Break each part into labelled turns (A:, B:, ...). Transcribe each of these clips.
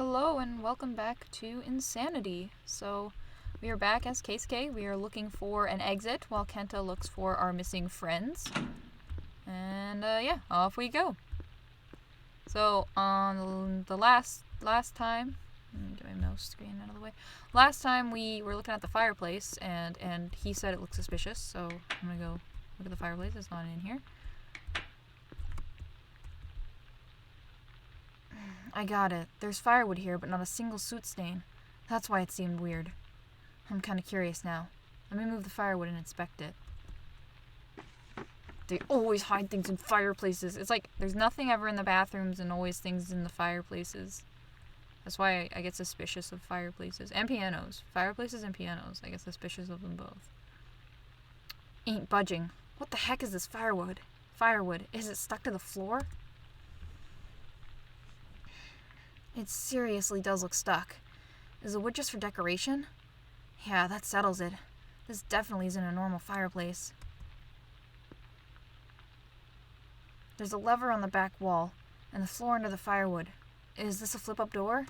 A: Hello and welcome back to Insanity. So, we are back as Case K. We are looking for an exit while Kenta looks for our missing friends. And yeah, off we go. So, on the last time, let me get my mouse screen out of the way. Last time we were looking at the fireplace and he said it looked suspicious, so I'm gonna go look at the fireplace. It's not in here. I got it. There's firewood here, but not a single soot stain. That's why it seemed weird. I'm kind of curious now. Let me move the firewood and inspect it. They always hide things in fireplaces. It's like there's nothing ever in the bathrooms and always things in the fireplaces. That's why I get suspicious of fireplaces. And pianos. Fireplaces and pianos. I get suspicious of them both. Ain't budging. What the heck is this firewood? Is it stuck to the floor? It seriously does look stuck. Is the wood just for decoration? Yeah, that settles it. This definitely isn't a normal fireplace. There's a lever on the back wall, and the floor under the firewood. Is this a flip-up door?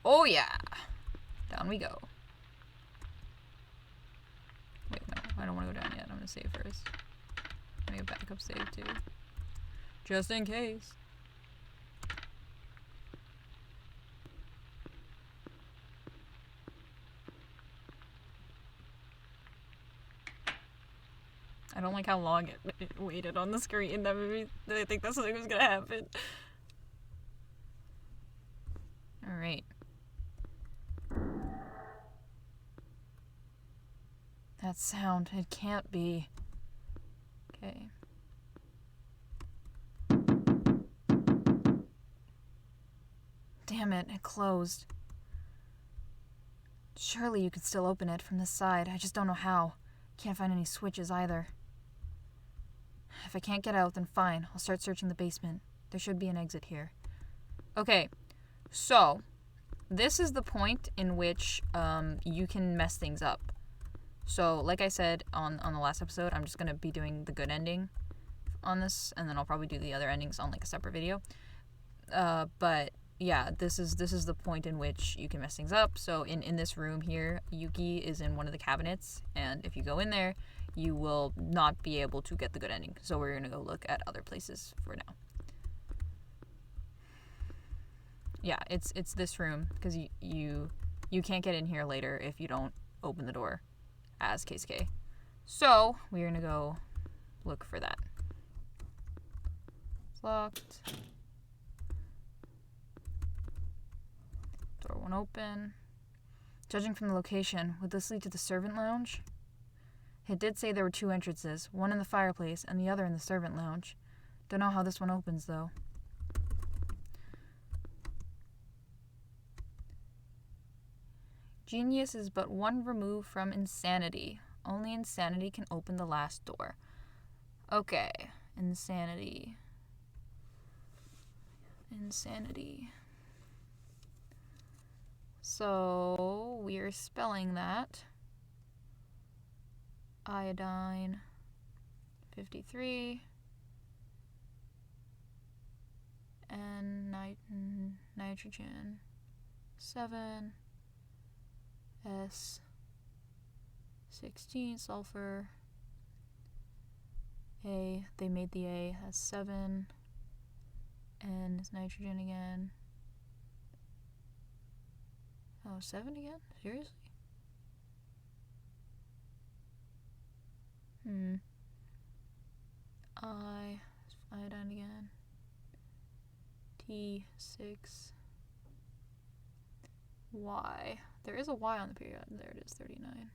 A: Oh yeah! Down we go. Wait, no, I don't want to go down yet. I'm going to save first. Make a backup save too. Just in case. I don't like how long it waited on the screen. That made me I think that's something was gonna happen. Alright. That sound, it can't be. Okay. Damn it, it closed. Surely you could still open it from this side. I just don't know how. Can't find any switches either. If I can't get out, then fine. I'll start searching the basement. There should be an exit here. Okay, so this is the point in which you can mess things up. So, like I said on the last episode, I'm just going to be doing the good ending on this, and then I'll probably do the other endings on, like, a separate video. But, yeah, this is the point in which you can mess things up. So, in this room here, Yuki is in one of the cabinets, and if you go in there, you will not be able to get the good ending. So, we're going to go look at other places for now. Yeah, it's this room, because you can't get in here later if you don't open the door as Case K. So, we're gonna go look for that. It's locked. Door won't open. Judging from the location, would this lead to the servant lounge? It did say there were two entrances, one in the fireplace and the other in the servant lounge. Don't know how this one opens, though. Genius is but one remove from insanity. Only insanity can open the last door. Okay, insanity. So, we are spelling that. Iodine 53 and nitrogen 7. S16 sulfur. A, they made the A as 7. N is nitrogen again. Oh, 7 again? Seriously? I is iodine again. T6. Y. There is a Y on the period. There it is, 39.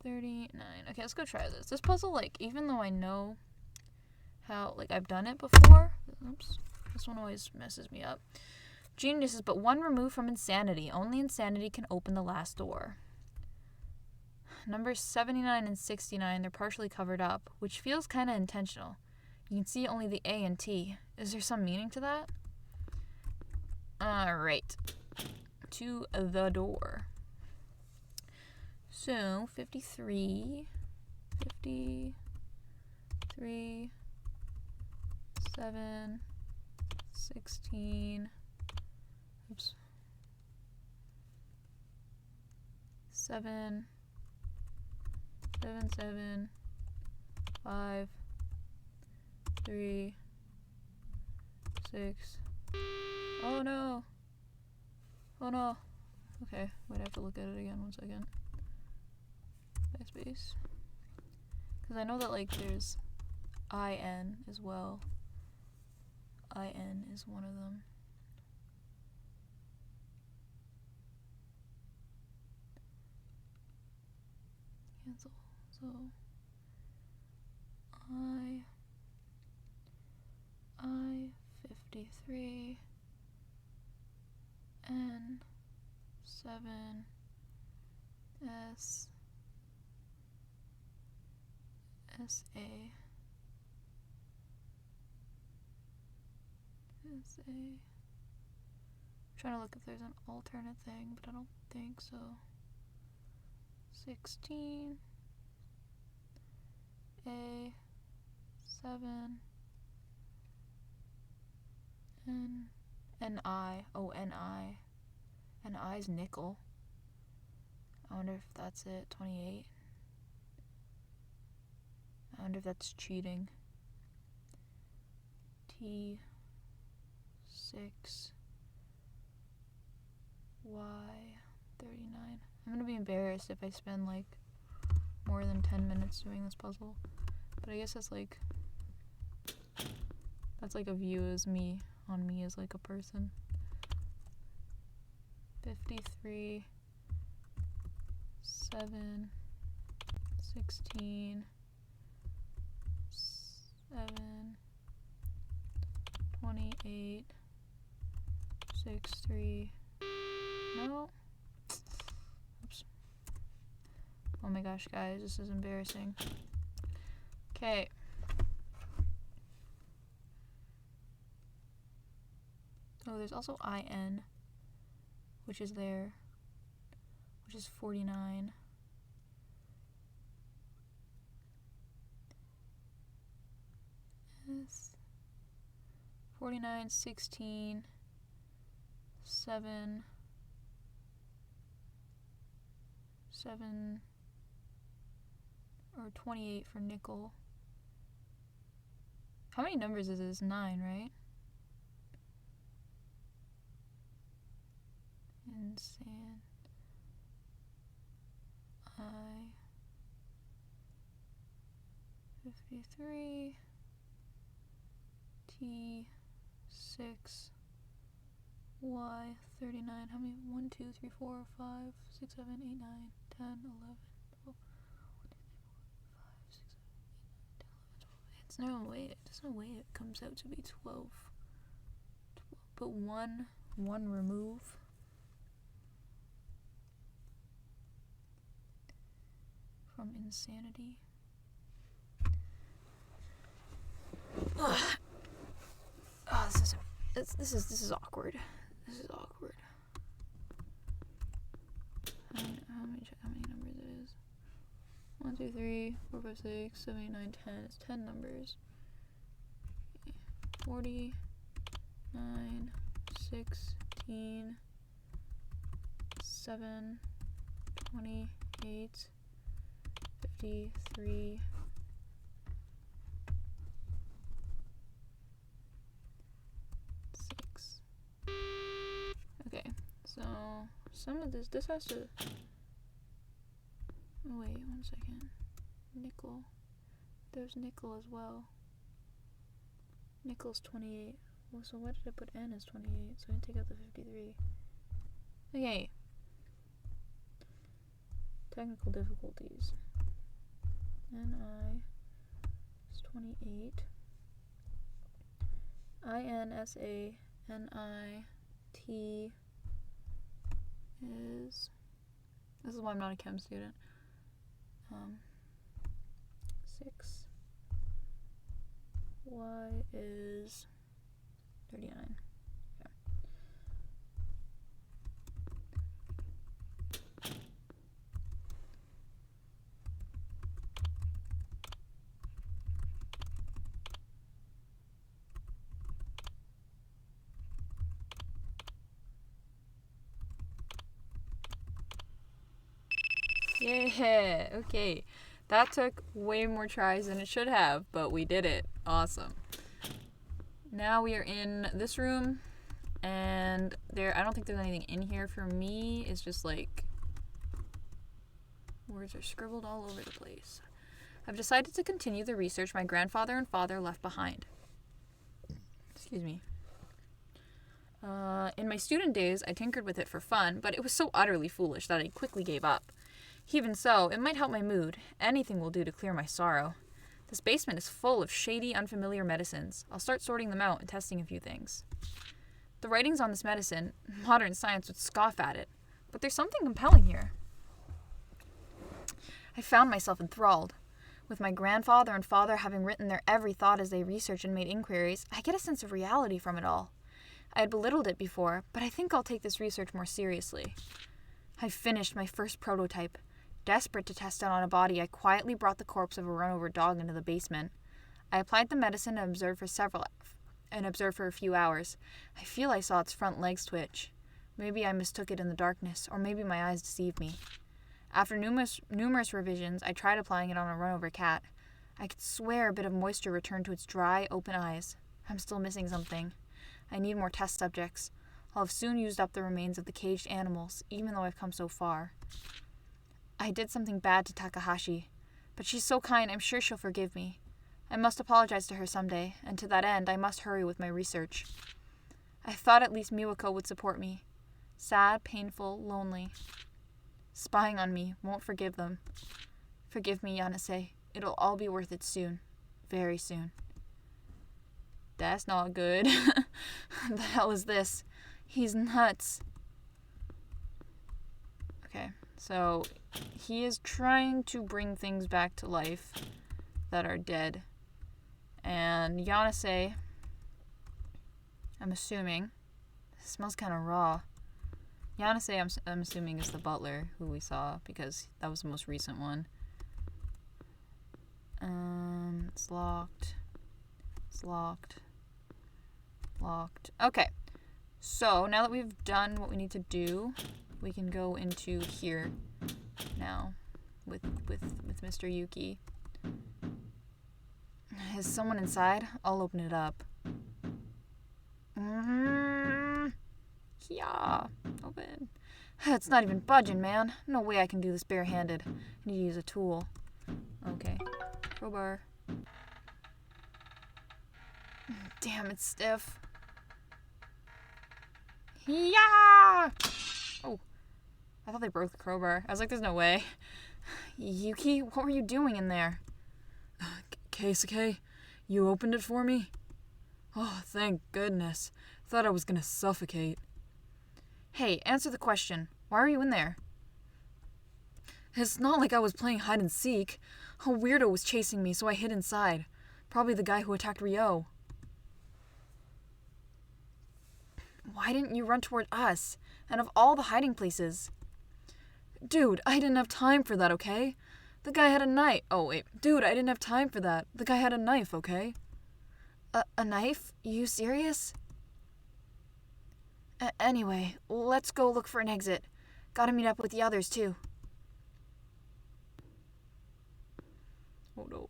A: 39. Okay, let's go try this. This puzzle, like, even though I know how, like, I've done it before. Oops. This one always messes me up. Genius is but one remove from insanity. Only insanity can open the last door. Numbers 79 and 69, they're partially covered up, which feels kind of intentional. You can see only the A and T. Is there some meaning to that? Alright. To the door. So, 53. 3, 7, 16, oops, 7, 7, 7, 5, 3, 6. Oh no! Oh no! Okay, wait, I have to look at it again, 1 second. Backspace. Because I know that, like, there's IN as well. IN is one of them. Cancel. So I 53 N 7 S SA SA. I'm trying to look if there's an alternate thing, but I don't think so. 16 A 7 NI. Oh, NI. NI's nickel. I wonder if that's it. 28. I wonder if that's cheating. T6 Y 39. I'm gonna be embarrassed if I spend like more than 10 minutes doing this puzzle. But I guess that's like a view as me, on me as like a person. 53 7 16 7 28 6 3. No. Oops. Oh my gosh, guys, this is embarrassing. Okay. Oh, there's also IN, which is there, which is 49. S 49, 16, 7, 7, or 28 for nickel. How many numbers is this? 9, right? Insane. I 53 T 6 Y 39. How many? 1, 2, 3, 4, 5, 6, 7, 8, 9, 10, 11, 12. 1, 2, 3, 4, 5, 6, 7, 8, 9, 10, 11, 12. It's no way. There's no way it comes out to be 12. But one remove. From insanity. Ugh. Oh, this is awkward. This is awkward. Let me check how many numbers it is. 1, 2, 3, 4, 5, 6, 7, 8, 9, 10. It's 10 numbers. 40, 9, 16, 7, 28, 53. Okay, so some of this has to, oh wait, 1 second, nickel, there's nickel as well, nickel's 28, well, so why did I put N as 28, so I can take out the 53, okay, technical difficulties, NI is 28, INSA, NI, T is, this is why I'm not a chem student, 6, Y is 39, okay. Yeah, okay. That took way more tries than it should have, but we did it. Awesome. Now we are in this room, and I don't think there's anything in here for me. It's just like words are scribbled all over the place. I've decided to continue the research my grandfather and father left behind. Excuse me. In my student days, I tinkered with it for fun, but it was so utterly foolish that I quickly gave up. Even so, it might help my mood. Anything will do to clear my sorrow. This basement is full of shady, unfamiliar medicines. I'll start sorting them out and testing a few things. The writings on this medicine, modern science would scoff at it, but there's something compelling here. I found myself enthralled. With my grandfather and father having written their every thought as they researched and made inquiries, I get a sense of reality from it all. I had belittled it before, but I think I'll take this research more seriously. I finished my first prototype. Desperate to test it on a body, I quietly brought the corpse of a run-over dog into the basement. I applied the medicine and observed for a few hours. I feel I saw its front legs twitch. Maybe I mistook it in the darkness, or maybe my eyes deceived me. After numerous revisions, I tried applying it on a run-over cat. I could swear a bit of moisture returned to its dry, open eyes. I'm still missing something. I need more test subjects. I'll have soon used up the remains of the caged animals, even though I've come so far. I did something bad to Takahashi, but she's so kind, I'm sure she'll forgive me. I must apologize to her someday, and to that end, I must hurry with my research. I thought at least Miwako would support me. Sad, painful, lonely. Spying on me, won't forgive them. Forgive me, Yanase. It'll all be worth it soon. Very soon. That's not good. The hell is this? He's nuts. Okay, so he is trying to bring things back to life that are dead. And Yanase, I'm assuming, smells kind of raw. Yanase, I'm assuming, is the butler who we saw, because that was the most recent one. It's locked. It's locked. Locked. Okay. So, now that we've done what we need to do, we can go into here now with Mr. Yuki. Is someone inside? I'll open it up. Yeah. Open. It's not even budging, man. No way I can do this barehanded. I need to use a tool. Okay. Crowbar. Damn, it's stiff. Yeah! Oh. I thought they broke the crowbar. I was like, there's no way. Yuki, what were you doing in there?
B: Keisuke, you opened it for me? Oh, thank goodness. Thought I was gonna suffocate.
A: Hey, answer the question. Why are you in there?
B: It's not like I was playing hide and seek. A weirdo was chasing me, so I hid inside. Probably the guy who attacked Ryo.
A: Why didn't you run toward us? And of all the hiding places?
B: Dude, I didn't have time for that, okay? The guy had a knife. Oh, wait. Dude, I didn't have time for that. The guy had a knife, okay?
A: A knife? You serious? Anyway, let's go look for an exit. Gotta meet up with the others, too.
B: Oh, no.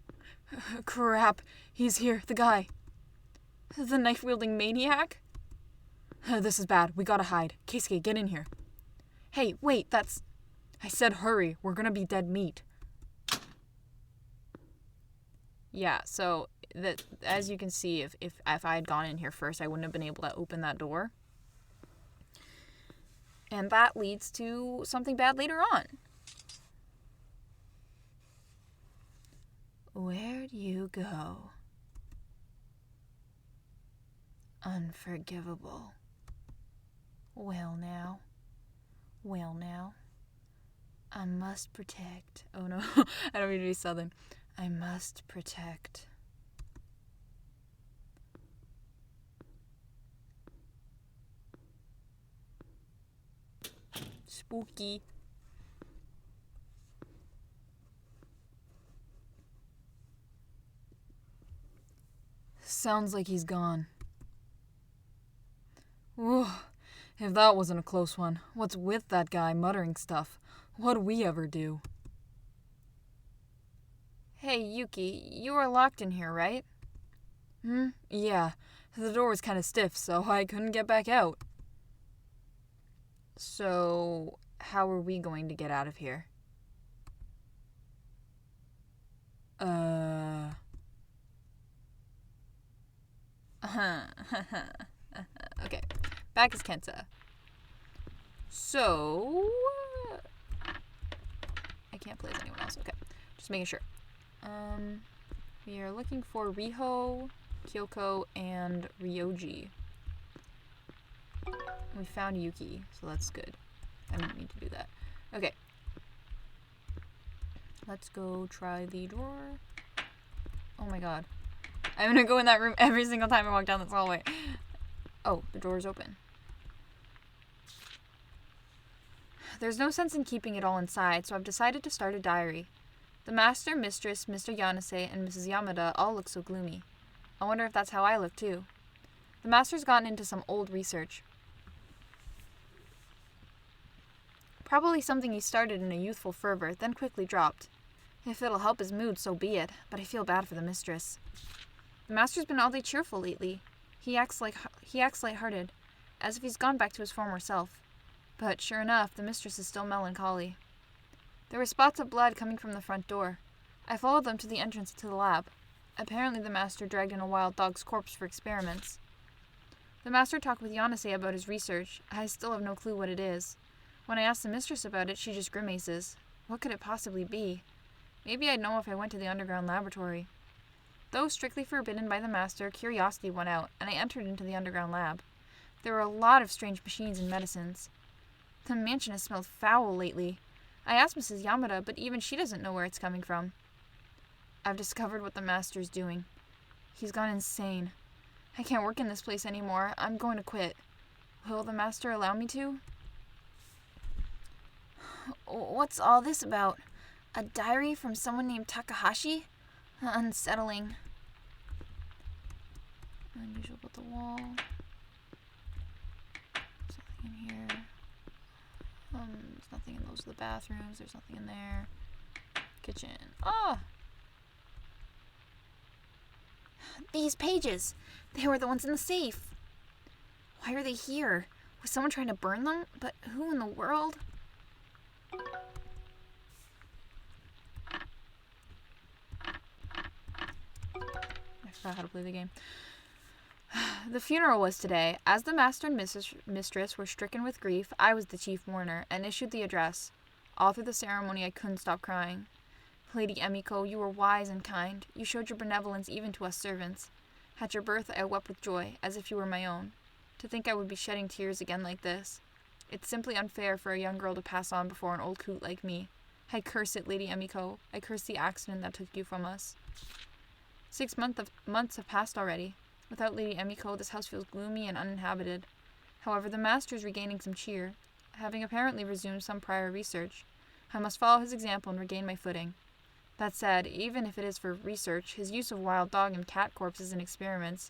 B: Crap. He's here. The guy.
A: The knife-wielding maniac?
B: This is bad. We gotta hide. Keisuke, get in here.
A: Hey, wait, that's...
B: I said hurry. We're gonna be dead meat.
A: Yeah, so as you can see, if I had gone in here first, I wouldn't have been able to open that door. And that leads to something bad later on. Where'd you go? Unforgivable. Well now. I must protect. Oh no, I don't mean to be southern. I must protect. Spooky.
B: Sounds like he's gone. Whew. If that wasn't a close one, what's with that guy muttering stuff? What'd we ever do?
A: Hey, Yuki, you are locked in here, right?
B: Yeah. The door was kind of stiff, so I couldn't get back out.
A: So, how are we going to get out of here? Okay, back is Kenta. So, I can't play as anyone else. Okay, just making sure. We are looking for Riho, Kyoko, and Ryoji. We found Yuki, so that's good. I didn't need to do that. Okay. Let's go try the drawer. Oh my god. I'm gonna go in that room every single time I walk down this hallway. Oh, the door's open. There's no sense in keeping it all inside, so I've decided to start a diary. The master, mistress, Mr. Yanase, and Mrs. Yamada all look so gloomy. I wonder if that's how I look too. The master's gotten into some old research. Probably something he started in a youthful fervor, then quickly dropped. If it'll help his mood, so be it, but I feel bad for the mistress. The master's been oddly cheerful lately. He acts lighthearted, as if he's gone back to his former self. But sure enough, the mistress is still melancholy. There were spots of blood coming from the front door. I followed them to the entrance to the lab. Apparently the master dragged in a wild dog's corpse for experiments. The master talked with Yanase about his research. I still have no clue what it is. When I asked the mistress about it, she just grimaces. What could it possibly be? Maybe I'd know if I went to the underground laboratory. Though strictly forbidden by the master, curiosity won out, and I entered into the underground lab. There were a lot of strange machines and medicines. The mansion has smelled foul lately. I asked Mrs. Yamada, but even she doesn't know where it's coming from. I've discovered what the master's doing. He's gone insane. I can't work in this place anymore. I'm going to quit. Will the master allow me to? What's all this about? A diary from someone named Takahashi? Unsettling. Unusual about the wall. Something in here. There's nothing in those are the bathrooms. There's nothing in there. Kitchen. Ah! These pages. They were the ones in the safe. Why are they here? Was someone trying to burn them? But who in the world? I forgot how to play the game. The funeral was today. As the master and mistress were stricken with grief, I was the chief mourner and issued the address. All through the ceremony, I couldn't stop crying. Lady Emiko, you were wise and kind. You showed your benevolence even to us servants. At your birth, I wept with joy, as if you were my own. To think I would be shedding tears again like this. It's simply unfair for a young girl to pass on before an old coot like me. I curse it, Lady Emiko. I curse the accident that took you from us. 6 months have passed already. Without Lady Emiko, this house feels gloomy and uninhabited. However, the master is regaining some cheer, having apparently resumed some prior research. I must follow his example and regain my footing. That said, even if it is for research, his use of wild dog and cat corpses in experiments,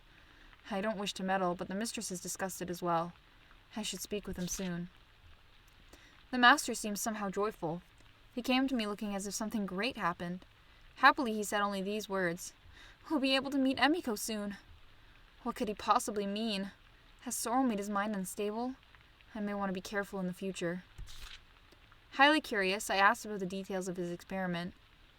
A: I don't wish to meddle, but the mistress is disgusted as well. I should speak with him soon. The master seems somehow joyful. He came to me looking as if something great happened. Happily, he said only these words. We'll be able to meet Emiko soon. What could he possibly mean? Has sorrow made his mind unstable? I may want to be careful in the future. Highly curious, I asked about the details of his experiment.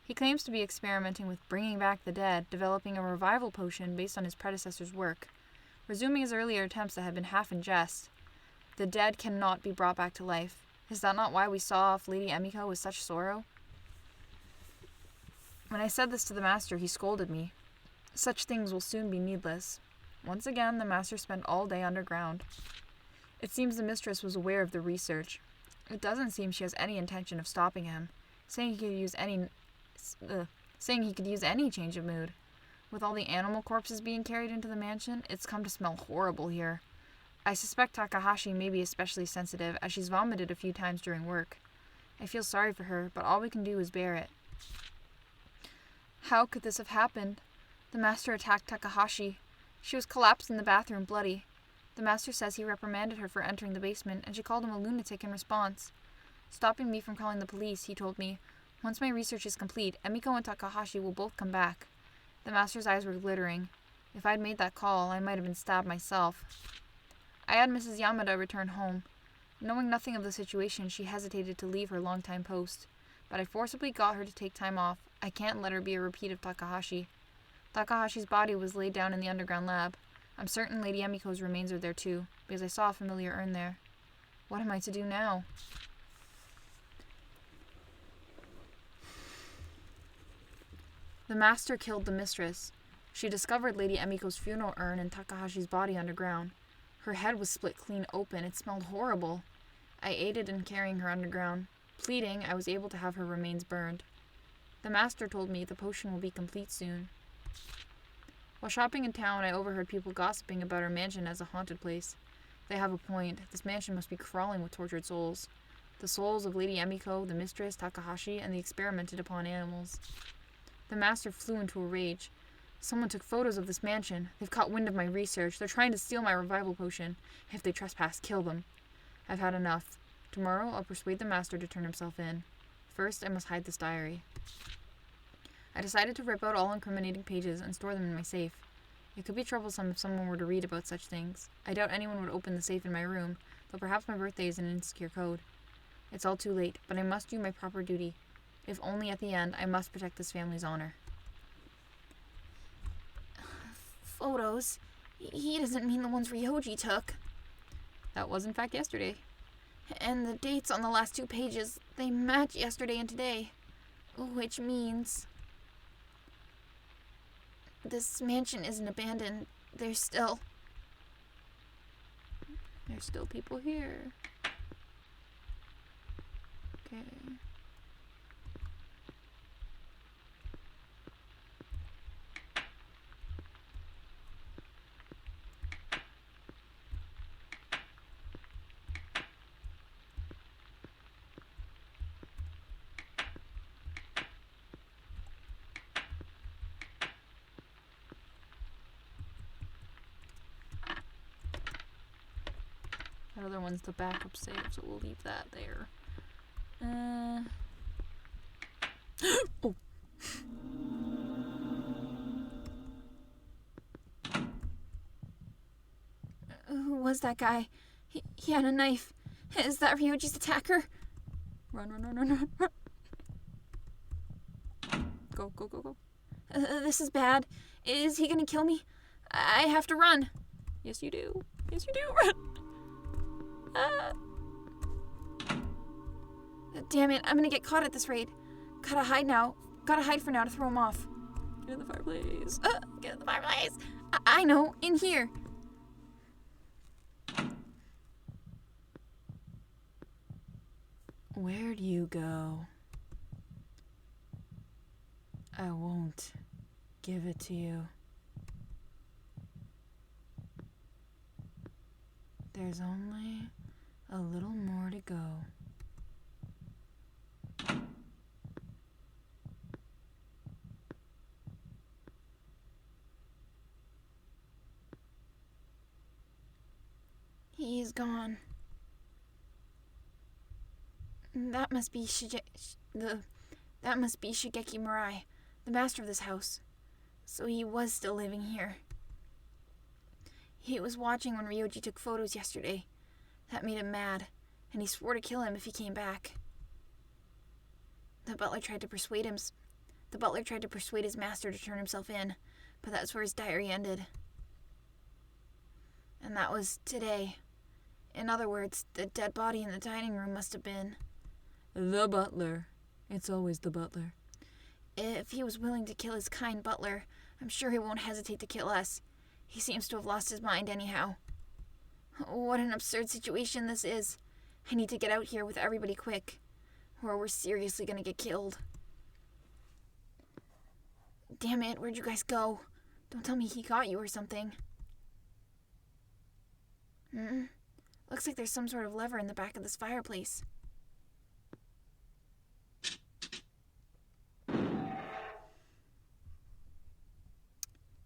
A: He claims to be experimenting with bringing back the dead, developing a revival potion based on his predecessor's work, resuming his earlier attempts that had been half in jest. The dead cannot be brought back to life. Is that not why we saw off Lady Emiko with such sorrow? When I said this to the master, he scolded me. Such things will soon be needless. Once again, the master spent all day underground. It seems the mistress was aware of the research. It doesn't seem she has any intention of stopping him, saying he could use any change of mood. With all the animal corpses being carried into the mansion, it's come to smell horrible here. I suspect Takahashi may be especially sensitive, as she's vomited a few times during work. I feel sorry for her, but all we can do is bear it. How could this have happened? The master attacked Takahashi. She was collapsed in the bathroom, bloody. The master says he reprimanded her for entering the basement, and she called him a lunatic in response. Stopping me from calling the police, he told me, Once my research is complete, Emiko and Takahashi will both come back. The master's eyes were glittering. If I'd made that call, I might have been stabbed myself. I had Mrs. Yamada return home. Knowing nothing of the situation, she hesitated to leave her long-time post. But I forcibly got her to take time off. I can't let her be a repeat of Takahashi. Takahashi's body was laid down in the underground lab. I'm certain Lady Emiko's remains are there too, because I saw a familiar urn there. What am I to do now? The master killed the mistress. She discovered Lady Emiko's funeral urn and Takahashi's body underground. Her head was split clean open. It smelled horrible. I aided in carrying her underground. Pleading, I was able to have her remains burned. The master told me the potion will be complete soon. While shopping in town, I overheard people gossiping about our mansion as a haunted place. They have a point. This mansion must be crawling with tortured souls. The souls of Lady Emiko, the mistress, Takahashi, and the experimented upon animals. The master flew into a rage. Someone took photos of this mansion. They've caught wind of my research. They're trying to steal my revival potion. If they trespass, kill them. I've had enough. Tomorrow, I'll persuade the master to turn himself in. First, I must hide this diary. I decided to rip out all incriminating pages and store them in my safe. It could be troublesome if someone were to read about such things. I doubt anyone would open the safe in my room, though perhaps my birthday is an insecure code. It's all too late, but I must do my proper duty. If only at the end, I must protect this family's honor.
B: Photos? He doesn't mean the ones Ryoji took.
A: That was in fact yesterday.
B: And the dates on the last 2 pages, they match yesterday and today. Which means... this mansion isn't abandoned. There's still people here. Okay. That other one's the backup save, so we'll leave that there. Oh. Who was that guy? He had a knife. Is that Ryoji's attacker?
A: Run. Go.
B: This is bad. Is he gonna kill me? I have to run.
A: Yes, you do.
B: Run. Damn it, I'm gonna get caught at this rate. Gotta hide now. Gotta hide for now to throw him off.
A: Get in the fireplace.
B: Get in the fireplace. I know, in here.
A: Where'd you go? I won't give it to you. There's only a little more to go.
B: He's gone. That must be Shigeki Murai, the master of this house. So he was still living here. He was watching when Ryoji took photos yesterday. That made him mad, and he swore to kill him if he came back. The butler tried to persuade his master to turn himself in, but that's where his diary ended. And that was today. In other words, the dead body in the dining room must have been...
A: the butler. It's always the butler.
B: If he was willing to kill his kind butler, I'm sure he won't hesitate to kill us. He seems to have lost his mind anyhow. What an absurd situation this is. I need to get out here with everybody quick, or we're seriously gonna get killed. Damn it, where'd you guys go? Don't tell me he got you or something. Looks like there's some sort of lever in the back of this fireplace.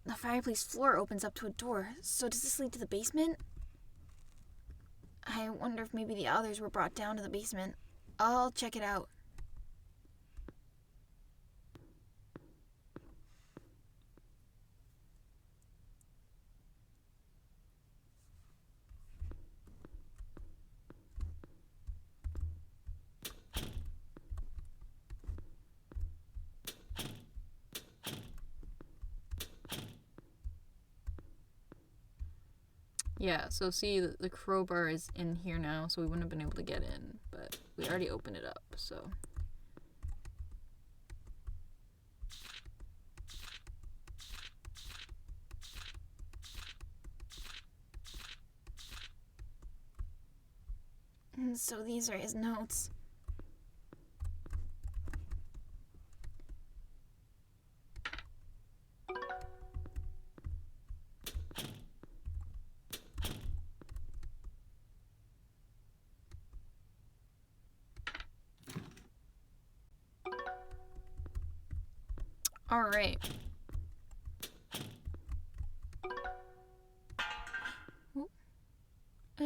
B: The fireplace floor opens up to a door, so does this lead to the basement? I wonder if maybe the others were brought down to the basement. I'll check it out.
A: Yeah, so see, the crowbar is in here now, so we wouldn't have been able to get in, but we already opened it up, so.
B: So these are his notes.
A: Alright.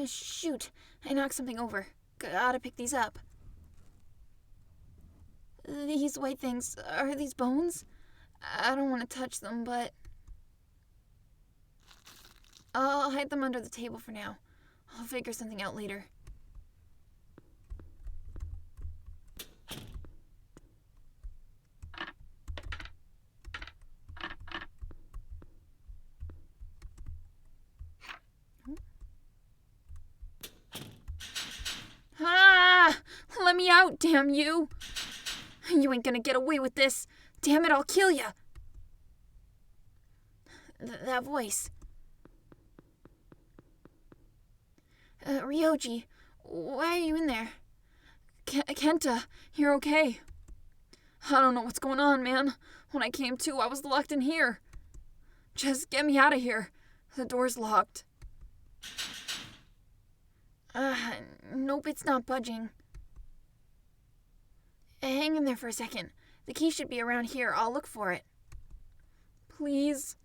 B: Shoot, I knocked something over. Gotta pick these up. These white things, are these bones? I don't want to touch them, but I'll hide them under the table for now. I'll figure something out later. Ah! Let me out, damn you! You ain't gonna get away with this. Damn it, I'll kill ya! That voice. Ryoji, why are you in there? Kenta, you're okay. I don't know what's going on, man. When I came to, I was locked in here. Just get me out of here. The door's locked. Nope, it's not budging. Hang in there for a second. The key should be around here. I'll look for it. Please.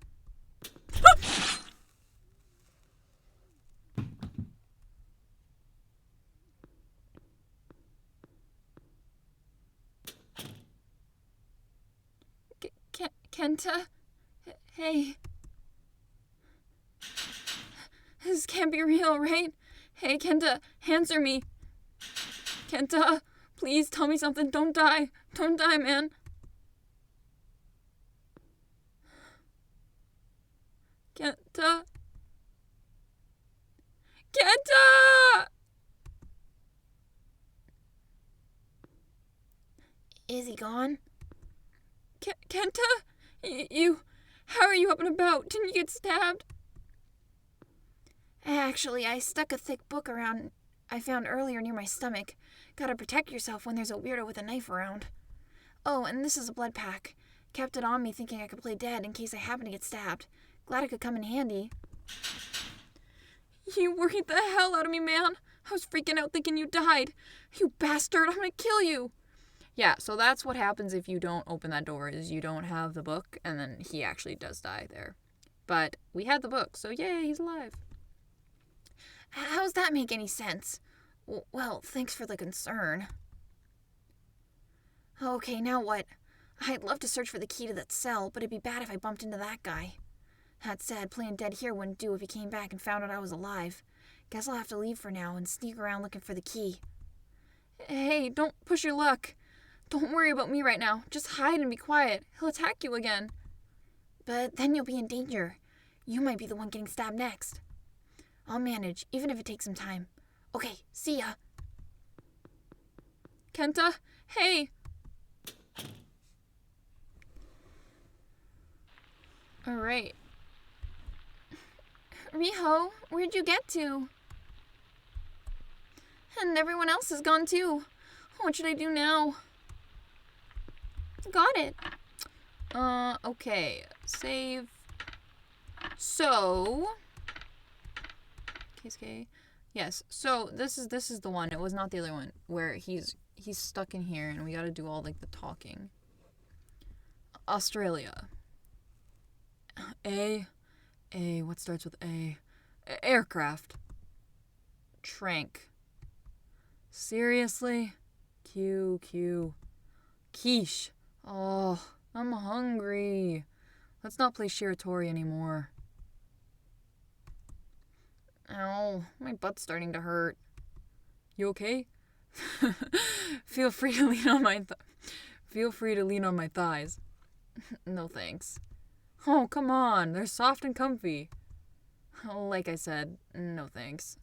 B: Kenta? Hey. This can't be real, right? Hey, Kenta, answer me. Kenta, please tell me something. Don't die. Don't die, man. Kenta? Kenta! Is he gone? Kenta? You... How are you up and about? Didn't you get stabbed? Actually, I stuck a thick book around I found earlier near my stomach. Gotta protect yourself when there's a weirdo with a knife around. Oh, and this is a blood pack. Kept it on me thinking I could play dead in case I happen to get stabbed. Glad it could come in handy. You worried the hell out of me, man. I was freaking out thinking you died. You bastard, I'm gonna kill you.
A: Yeah, so that's what happens if you don't open that door, is you don't have the book, and then he actually does die there. But we had the book, so yay, he's alive.
B: How's that make any sense? Well, thanks for the concern. Okay, now what? I'd love to search for the key to that cell, but it'd be bad if I bumped into that guy. That said, playing dead here wouldn't do if he came back and found out I was alive. Guess I'll have to leave for now and sneak around looking for the key. Hey, don't push your luck. Don't worry about me right now. Just hide and be quiet. He'll attack you again. But then you'll be in danger. You might be the one getting stabbed next. I'll manage, even if it takes some time. Okay, see ya. Kenta, hey! Alright. Riho, where'd you get to? And everyone else is gone too. What should I do now? Got it. Okay. Save. So. KSK. Yes. So this is the one. It was not the other one where he's stuck in here and we got to do all like the talking. Australia. A. What starts with A? Aircraft. Trank. Seriously? Q. Quiche. Oh, I'm hungry. Let's not play Shiratori anymore. Ow, my butt's starting to hurt. You okay? Feel free to lean on my thighs. No thanks. Oh, come on. They're soft and comfy.
A: Like I said, no thanks.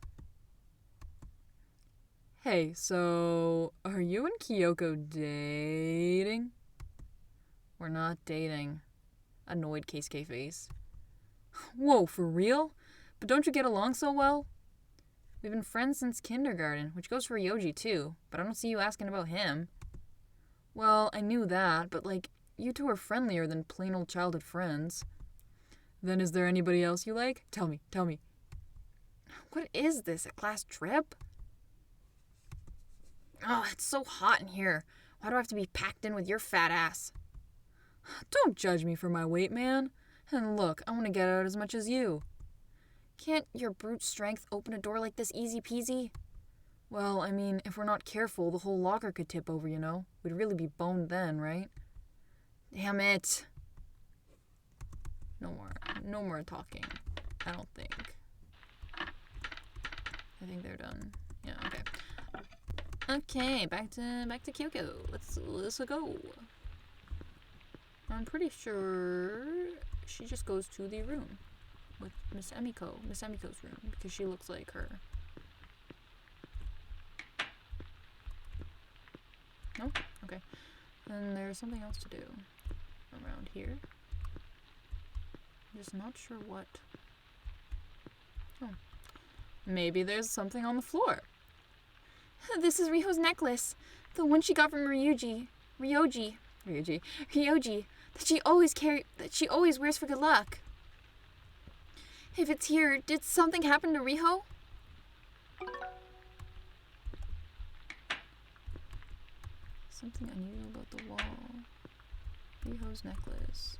A: Hey, so are you and Kyoko dating? We're not dating. Annoyed Keisuke face. Whoa, for real? But don't you get along so well? We've been friends since kindergarten, which goes for Ryoji too, but I don't see you asking about him. Well, I knew that, but you two are friendlier than plain old childhood friends. Then is there anybody else you like? Tell me. What is this, a class trip? Oh, it's so hot in here. Why do I have to be packed in with your fat ass? Don't judge me for my weight, man. And look, I want to get out as much as you. Can't your brute strength open a door like this easy peasy? Well, I mean, if we're not careful, the whole locker could tip over, you know? We'd really be boned then, right? Damn it. No more talking. I don't think. I think they're done. Yeah, okay. Okay, back to Kyoko. Let's go. I'm pretty sure she just goes to the room with Miss Emiko's room, because she looks like her. No? Okay. Then there's something else to do around here. I'm just not sure what. Oh. Maybe there's something on the floor.
B: This is Riho's necklace. The one she got from Ryoji. That she always wears for good luck. If it's here, did something happen to Riho?
A: Something unusual about the wall. Riho's necklace.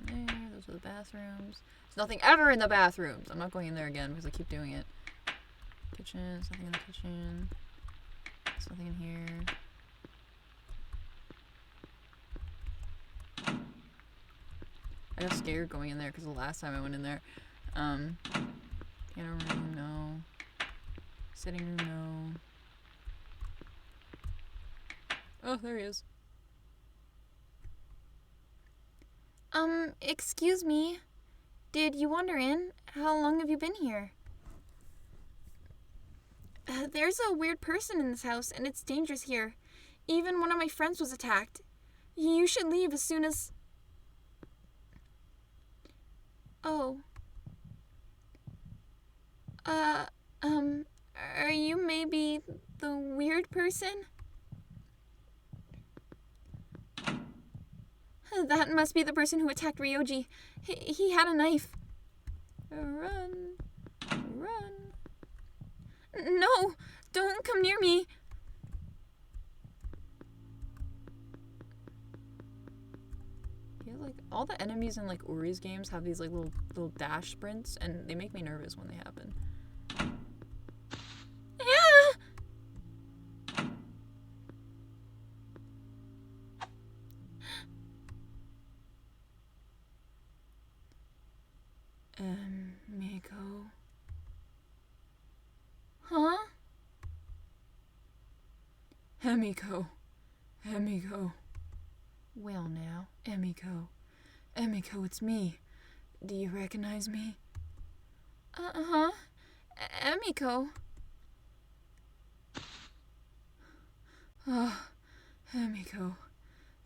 A: In there, those are the bathrooms. There's nothing ever in the bathrooms! I'm not going in there again because I keep doing it. Kitchen, there's nothing in the kitchen. There's nothing in here. I got scared going in there because the last time I went in there. Piano room, no. Sitting room, no. Oh, there he is.
B: Excuse me. Did you wander in? How long have you been here? There's a weird person in this house, and it's dangerous here. Even one of my friends was attacked. You should leave as soon as... Oh. Are you maybe the weird person? That must be the person who attacked Ryoji. He had a knife.
A: Run.
B: No! Don't come near me!
A: Yeah, all the enemies in Uri's games have these little dash sprints, and they make me nervous when they happen. Miko.
B: Huh?
A: Emiko. Well now, Emiko, it's me. Do you recognize me?
B: Uh-huh. Emiko.
A: Oh, Emiko.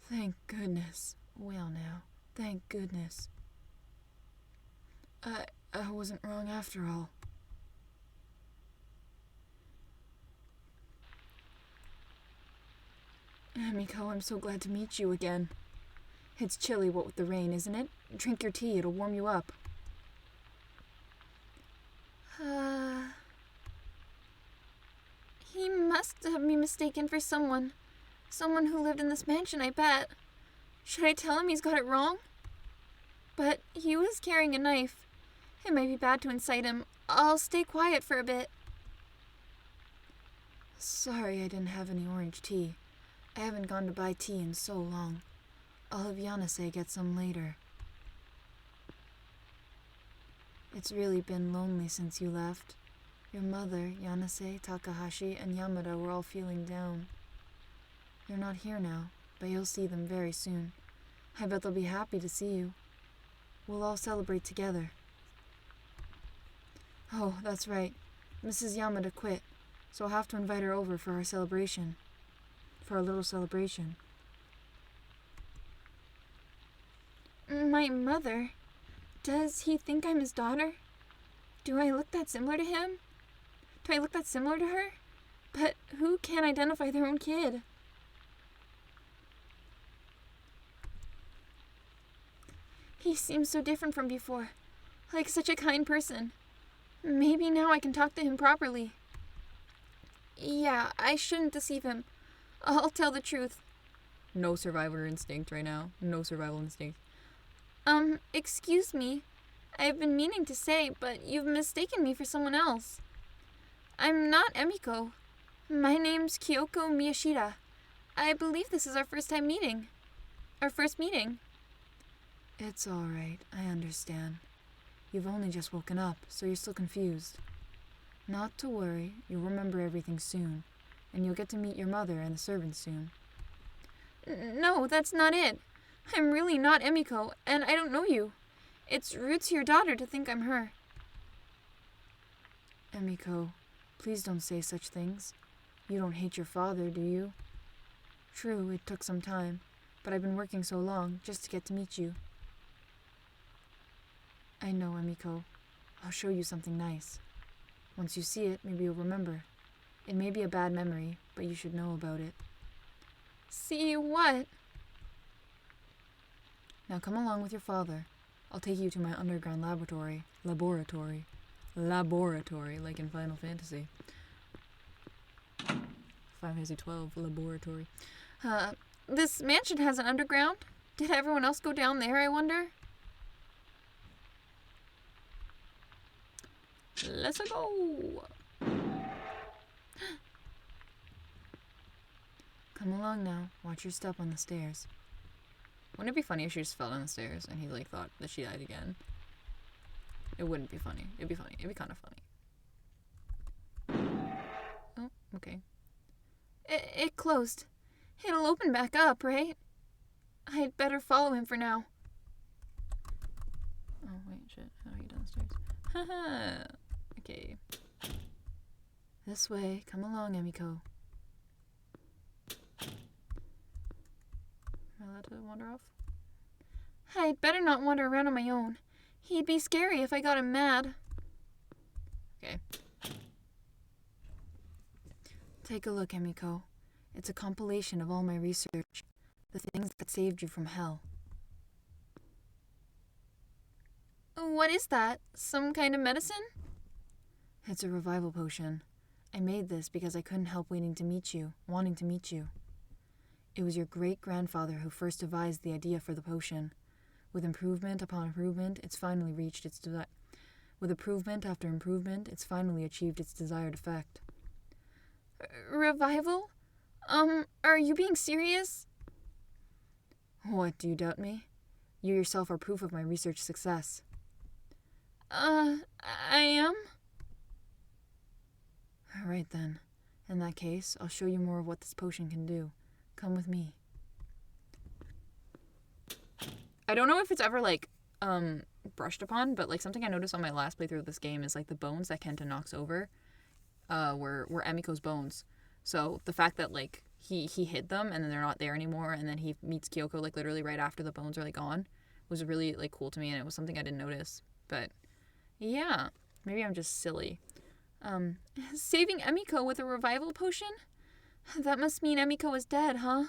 A: Thank goodness. Well now, thank goodness. I wasn't wrong after all. Emiko, I'm so glad to meet you again. It's chilly, what with the rain, isn't it? Drink your tea, it'll warm you up.
B: He must have me mistaken for someone. Someone who lived in this mansion, I bet. Should I tell him he's got it wrong? But he was carrying a knife. It might be bad to incite him. I'll stay quiet for a bit.
A: Sorry I didn't have any orange tea. I haven't gone to buy tea in so long. I'll have Yanase get some later. It's really been lonely since you left. Your mother, Yanase, Takahashi, and Yamada were all feeling down. You're not here now, but you'll see them very soon. I bet they'll be happy to see you. We'll all celebrate together. Oh, that's right. Mrs. Yamada quit, so I'll have to invite her over for our celebration. For our little celebration.
B: My mother? Does he think I'm his daughter? Do I look that similar to him? Do I look that similar to her? But who can't identify their own kid? He seems so different from before. Like such a kind person. Maybe now I can talk to him properly. Yeah, I shouldn't deceive him. I'll tell the truth.
A: No survivor instinct right now. No survival instinct.
B: Excuse me. I've been meaning to say, but you've mistaken me for someone else. I'm not Emiko. My name's Kyoko Miyashita. I believe this is our first meeting.
A: It's alright, I understand. You've only just woken up, so you're still confused. Not to worry, you'll remember everything soon, and you'll get to meet your mother and the servants soon.
B: No, that's not it. I'm really not Emiko, and I don't know you. It's rude to your daughter to think I'm her.
A: Emiko, please don't say such things. You don't hate your father, do you? True, it took some time, but I've been working so long just to get to meet you. I know, Emiko. I'll show you something nice. Once you see it, maybe you'll remember. It may be a bad memory, but you should know about it.
B: See what?
A: Now come along with your father. I'll take you to my underground laboratory, like in Final Fantasy. Final Fantasy 12, laboratory.
B: This mansion has an underground? Did everyone else go down there, I wonder? Let's go!
A: Come along now. Watch your step on the stairs. Wouldn't it be funny if she just fell down the stairs and he thought that she died again? It wouldn't be funny. It'd be funny. It'd be kind of funny. Oh, okay.
B: It closed. It'll open back up, right? I'd better follow him for now.
A: Oh, wait, shit. How do I get downstairs? Haha. Okay. This way. Come along, Emiko. Am I allowed to wander off?
B: I'd better not wander around on my own. He'd be scary if I got him mad.
A: Okay. Take a look, Emiko. It's a compilation of all my research. The things that saved you from hell.
B: What is that? Some kind of medicine?
A: It's a revival potion. I made this because I couldn't help wanting to meet you. It was your great-grandfather who first devised the idea for the potion. With improvement upon improvement, it's finally reached its With improvement after improvement, it's finally achieved its desired effect.
B: Revival? Are you being serious?
A: What, do you doubt me? You yourself are proof of my research success.
B: I am?
A: Alright then. In that case, I'll show you more of what this potion can do. Come with me. I don't know if it's ever, brushed upon, but, something I noticed on my last playthrough of this game is, the bones that Kenta knocks over, were Emiko's bones. So, the fact that, he hid them, and then they're not there anymore, and then he meets Kyoko, literally right after the bones are, gone, was really, cool to me, and it was something I didn't notice. But, yeah, maybe I'm just silly.
B: Saving Emiko with a revival potion? That must mean Emiko is dead, huh?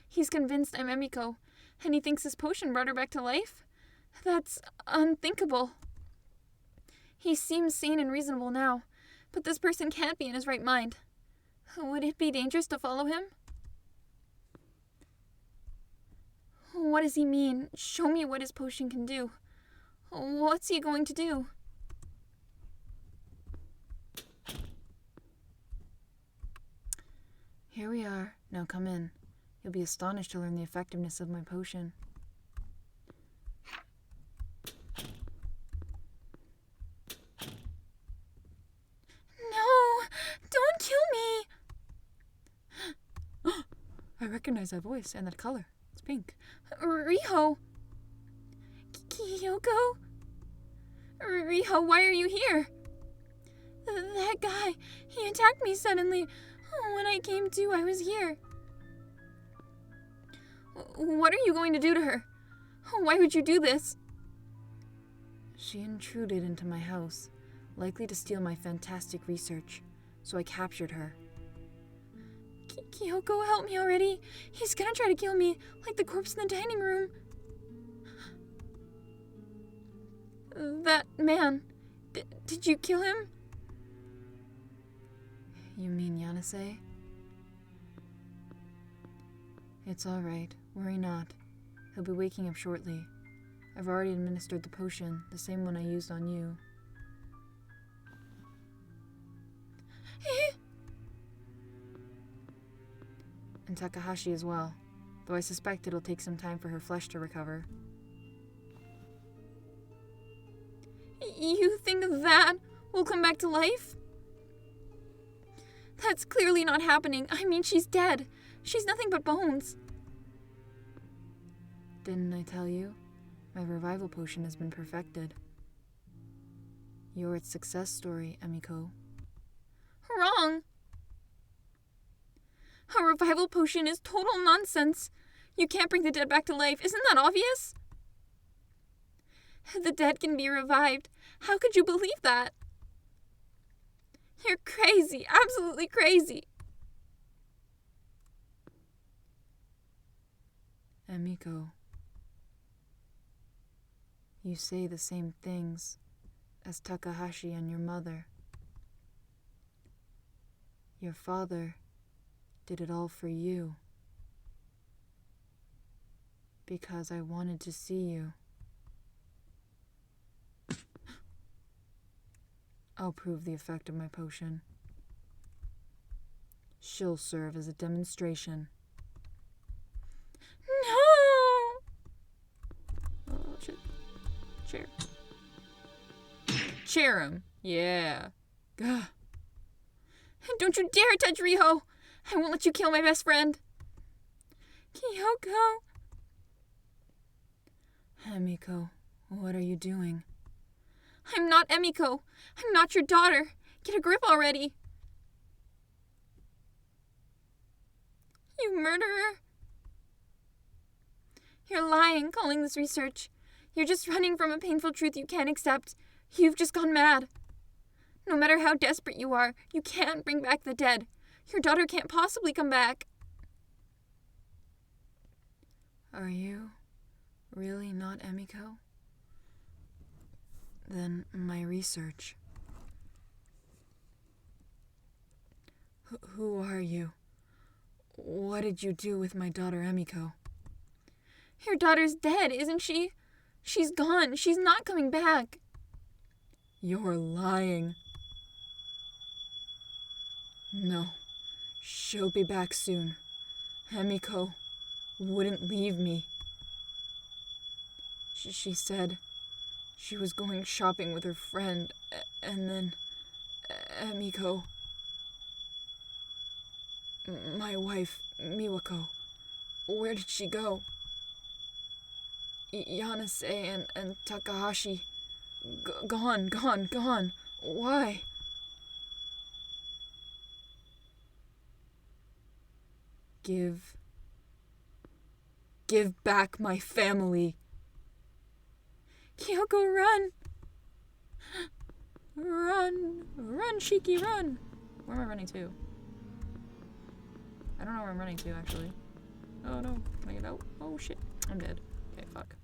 B: He's convinced I'm Emiko, and he thinks his potion brought her back to life? That's unthinkable. He seems sane and reasonable now, but this person can't be in his right mind. Would it be dangerous to follow him? What does he mean? Show me what his potion can do. What's he going to do?
A: Here we are. Now come in. You'll be astonished to learn the effectiveness of my potion.
B: No! Don't kill me!
A: I recognize that voice and that color. It's pink.
B: Riho! Kyoko? Riho, why are you here? That guy, he attacked me suddenly. When I came to, I was here. What are you going to do to her? Why would you do this?
A: She intruded into my house, likely to steal my fantastic research, so I captured her.
B: Kyoko, help me already. He's gonna try to kill me, like the corpse in the dining room. That man, did you kill him?
A: You mean Yanase? It's all right. Worry not. He'll be waking up shortly. I've already administered the potion, the same one I used on you. And Takahashi as well, though I suspect it'll take some time for her flesh to recover.
B: You think that will come back to life? That's clearly not happening. I mean, she's dead. She's nothing but bones.
A: Didn't I tell you? My revival potion has been perfected. You're its success story, Emiko.
B: Wrong. A revival potion is total nonsense. You can't bring the dead back to life. Isn't that obvious? The dead can be revived. How could you believe that? You're crazy. Absolutely crazy.
A: Emiko, you say the same things as Takahashi and your mother. Your father did it all for you. Because I wanted to see you. I'll prove the effect of my potion. She'll serve as a demonstration.
B: No!
A: Oh, shit. Chair. Chair him. Yeah. Gah.
B: Don't you dare touch Riho! I won't let you kill my best friend. Kyoko.
A: Emiko, what are you doing?
B: I'm not Emiko. I'm not your daughter. Get a grip already. You murderer. You're lying, calling this research. You're just running from a painful truth you can't accept. You've just gone mad. No matter how desperate you are, you can't bring back the dead. Your daughter can't possibly come back.
A: Are you really not Emiko? Then my research. Who are you? What did you do with my daughter Emiko?
B: Your daughter's dead, isn't she? She's gone. She's not coming back.
A: You're lying. No. She'll be back soon. Emiko wouldn't leave me. She said she was going shopping with her friend, and then Emiko, my wife, Miwako, where did she go? Yanase and Takahashi, gone. Why? Give back my family.
B: Kyoko, run! Run, Shiki, run!
A: Where am I running to? I don't know where I'm running to, actually. Oh no, can I get out? Oh shit, I'm dead. Okay, fuck.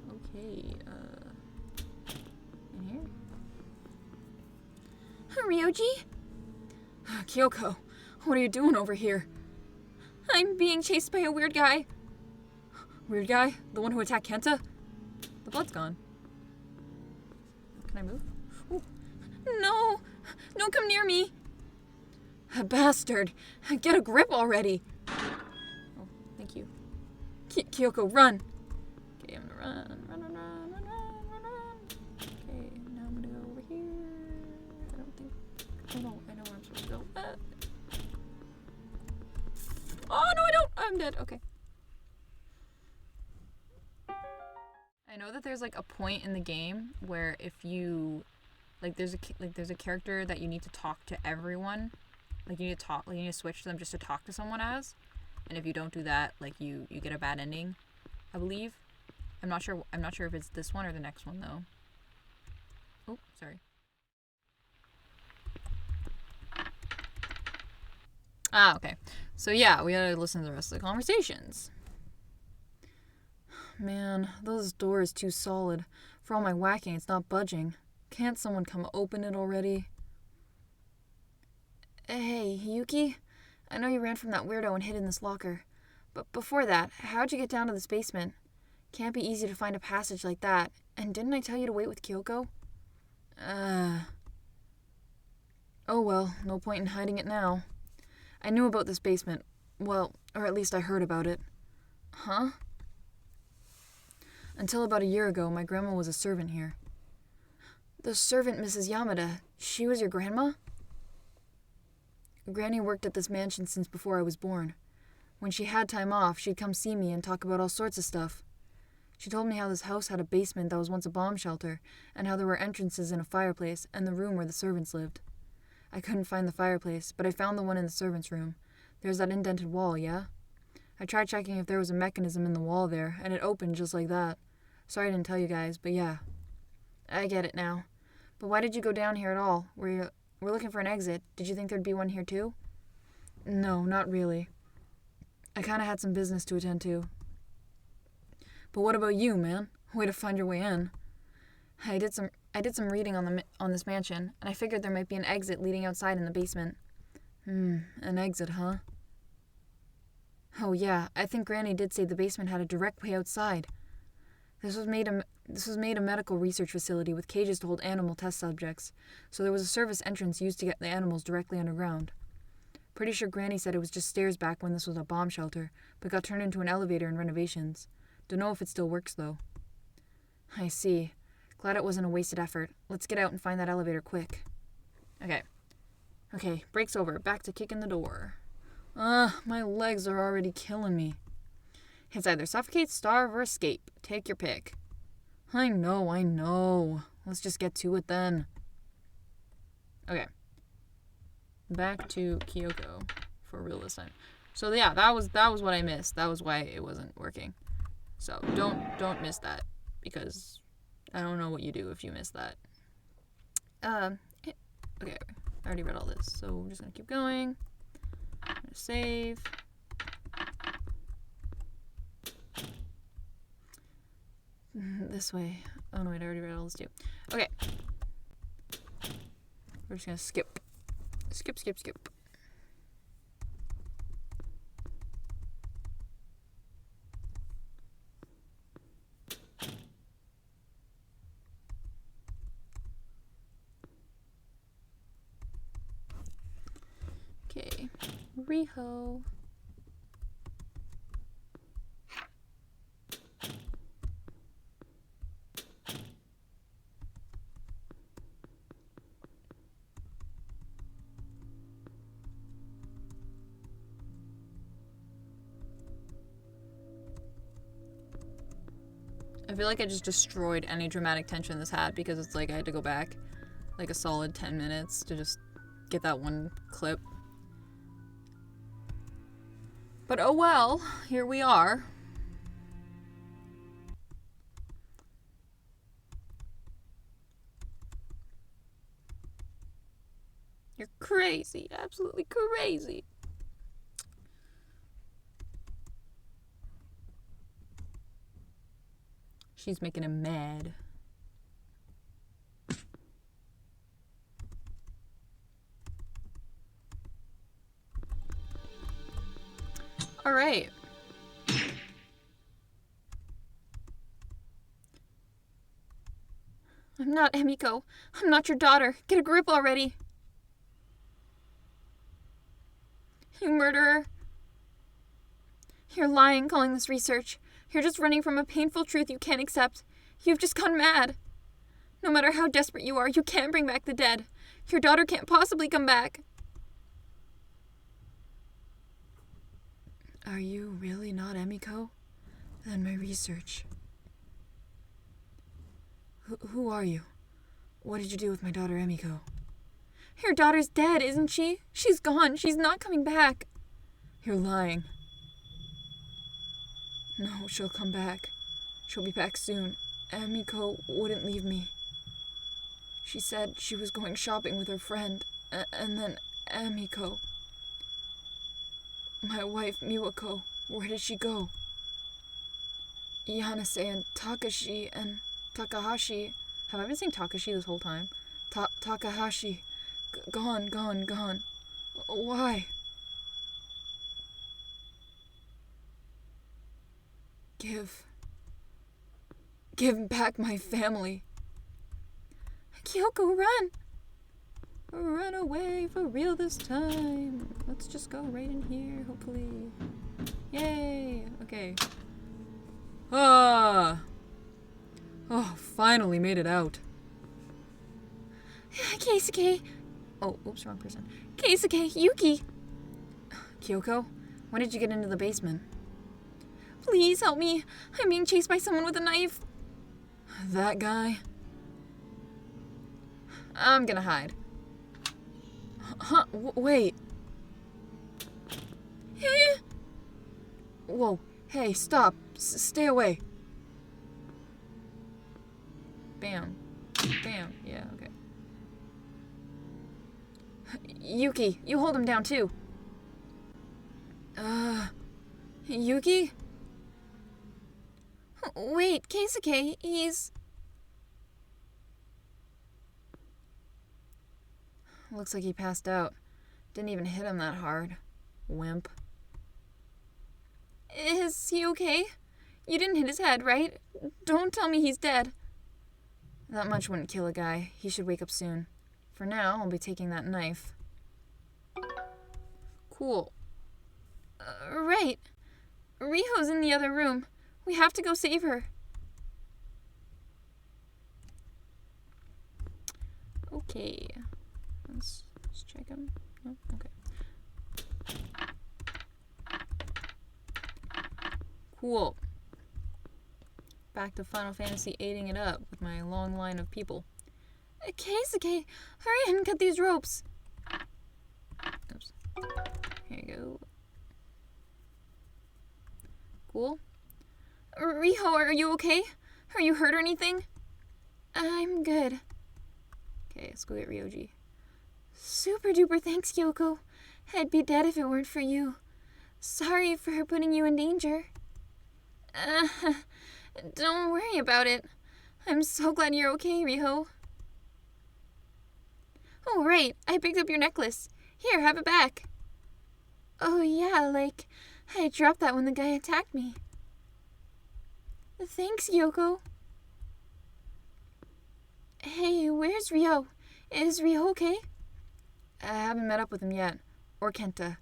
A: Okay, in here?
B: Ryoji?
A: Kyoko, what are you doing over here?
B: I'm being chased by a weird guy.
A: Weird guy? The one who attacked Kenta? The blood's gone. Can I move?
B: Ooh. No! Don't come near me!
A: A bastard! Get a grip already! Oh, thank you. Kyoko, run! Okay, I'm gonna run. Okay, now I'm gonna go over here. I don't think... Oh no, I know where I'm supposed to go. I'm dead. Okay. I know that there's like a point in the game where if you there's a character that you need to talk to everyone. Like you need to switch them just to talk to someone as. And if you don't do that, like you get a bad ending, I believe. I'm not sure if it's this one or the next one though. Oh, sorry. Okay. So yeah, we gotta listen to the rest of the conversations. Man, this door is too solid. For all my whacking, it's not budging. Can't someone come open it already?
B: Hey, Yuki? I know you ran from that weirdo and hid in this locker. But before that, how'd you get down to this basement? Can't be easy to find a passage like that. And didn't I tell you to wait with Kyoko?
A: Oh well, no point in hiding it now. I knew about this basement. Well, or at least I heard about it.
B: Huh?
A: Until about a year ago, my grandma was a servant here.
B: The servant, Mrs. Yamada, she was your grandma?
A: Granny worked at this mansion since before I was born. When she had time off, she'd come see me and talk about all sorts of stuff. She told me how this house had a basement that was once a bomb shelter, and how there were entrances and a fireplace, and the room where the servants lived. I couldn't find the fireplace, but I found the one in the servants' room. There's that indented wall, yeah? I tried checking if there was a mechanism in the wall there, and it opened just like that. Sorry I didn't tell you guys, but yeah.
B: I get it now. But why did you go down here at all? We're looking for an exit. Did you think there'd be one here too?
A: No, not really. I kind of had some business to attend to. But what about you, man? Way to find your way in. I did some reading on this mansion, and I figured there might be an exit leading outside in the basement. An exit, huh? Oh yeah, I think Granny did say the basement had a direct way outside. This was made a medical research facility with cages to hold animal test subjects, so there was a service entrance used to get the animals directly underground. Pretty sure Granny said it was just stairs back when this was a bomb shelter, but got turned into an elevator in renovations. Don't know if it still works, though. I see. Glad it wasn't a wasted effort. Let's get out and find that elevator quick. Okay, break's over. Back to kicking the door. My legs are already killing me. It's either suffocate, starve, or escape. Take your pick. I know. Let's just get to it then. Okay. Back to Kyoko for real this time. So yeah, that was what I missed. That was why it wasn't working. So don't miss that, because I don't know what you do if you miss that. Okay, I already read all this, so we're just gonna keep going. I'm gonna save. This way. Oh no, wait, I already read all this too. Okay. We're just gonna skip. Skip. Okay. Riho. I feel like I just destroyed any dramatic tension this had, because it's like I had to go back like a solid 10 minutes to just get that one clip. But oh well, here we are. You're crazy, absolutely crazy. She's making him mad. All right.
B: I'm not Emiko. I'm not your daughter. Get a grip already. You murderer. You're lying, calling this research. You're just running from a painful truth you can't accept. You've just gone mad. No matter how desperate you are, you can't bring back the dead. Your daughter can't possibly come back.
A: Are you really not Emiko? Then my research. Who are you? What did you do with my daughter Emiko?
B: Your daughter's dead, isn't she? She's gone. She's not coming back.
A: You're lying. No, she'll come back. She'll be back soon. Emiko wouldn't leave me. She said she was going shopping with her friend, and then Emiko. My wife, Miwako, where did she go? Yanase and Takashi and Takahashi. Have I been saying Takashi this whole time? Takahashi. Gone. Why? Give back my family.
B: Kyoko, run!
A: Run away for real this time. Let's just go right in here, hopefully. Yay! Okay. Ah! Oh, finally made it out.
B: Keisuke!
A: Oh, oops, wrong person.
B: Keisuke, Yuki!
A: Kyoko, when did you get into the basement?
B: Please help me. I'm being chased by someone with a knife.
A: That guy? I'm gonna hide. Huh, wait. Whoa, hey, stop. Stay away. Bam. Bam, yeah, okay. Yuki, you hold him down too. Yuki?
B: Wait, Keisuke, he's...
A: Looks like he passed out. Didn't even hit him that hard. Wimp.
B: Is he okay? You didn't hit his head, right? Don't tell me he's dead.
A: That much wouldn't kill a guy. He should wake up soon. For now, I'll be taking that knife. Cool.
B: Right. Riho's in the other room. We have to go save her.
A: Okay. Let's check him. No? Okay. Cool. Back to Final Fantasy aiding it up with my long line of people.
B: Keisuke, hurry and cut these ropes.
A: Oops. Here you go. Cool.
B: Riho, are you okay? Are you hurt or anything? I'm good.
A: Okay, let's go get Ryoji.
B: Super duper thanks, Kyoko. I'd be dead if it weren't for you. Sorry for putting you in danger. Don't worry about it. I'm so glad you're okay, Riho. Oh, right. I picked up your necklace. Here, have it back. Oh, yeah, like, I dropped that when the guy attacked me. Thanks, Kyoko. Hey, where's Ryo? Is Ryo okay?
A: I haven't met up with him yet. Or Kenta.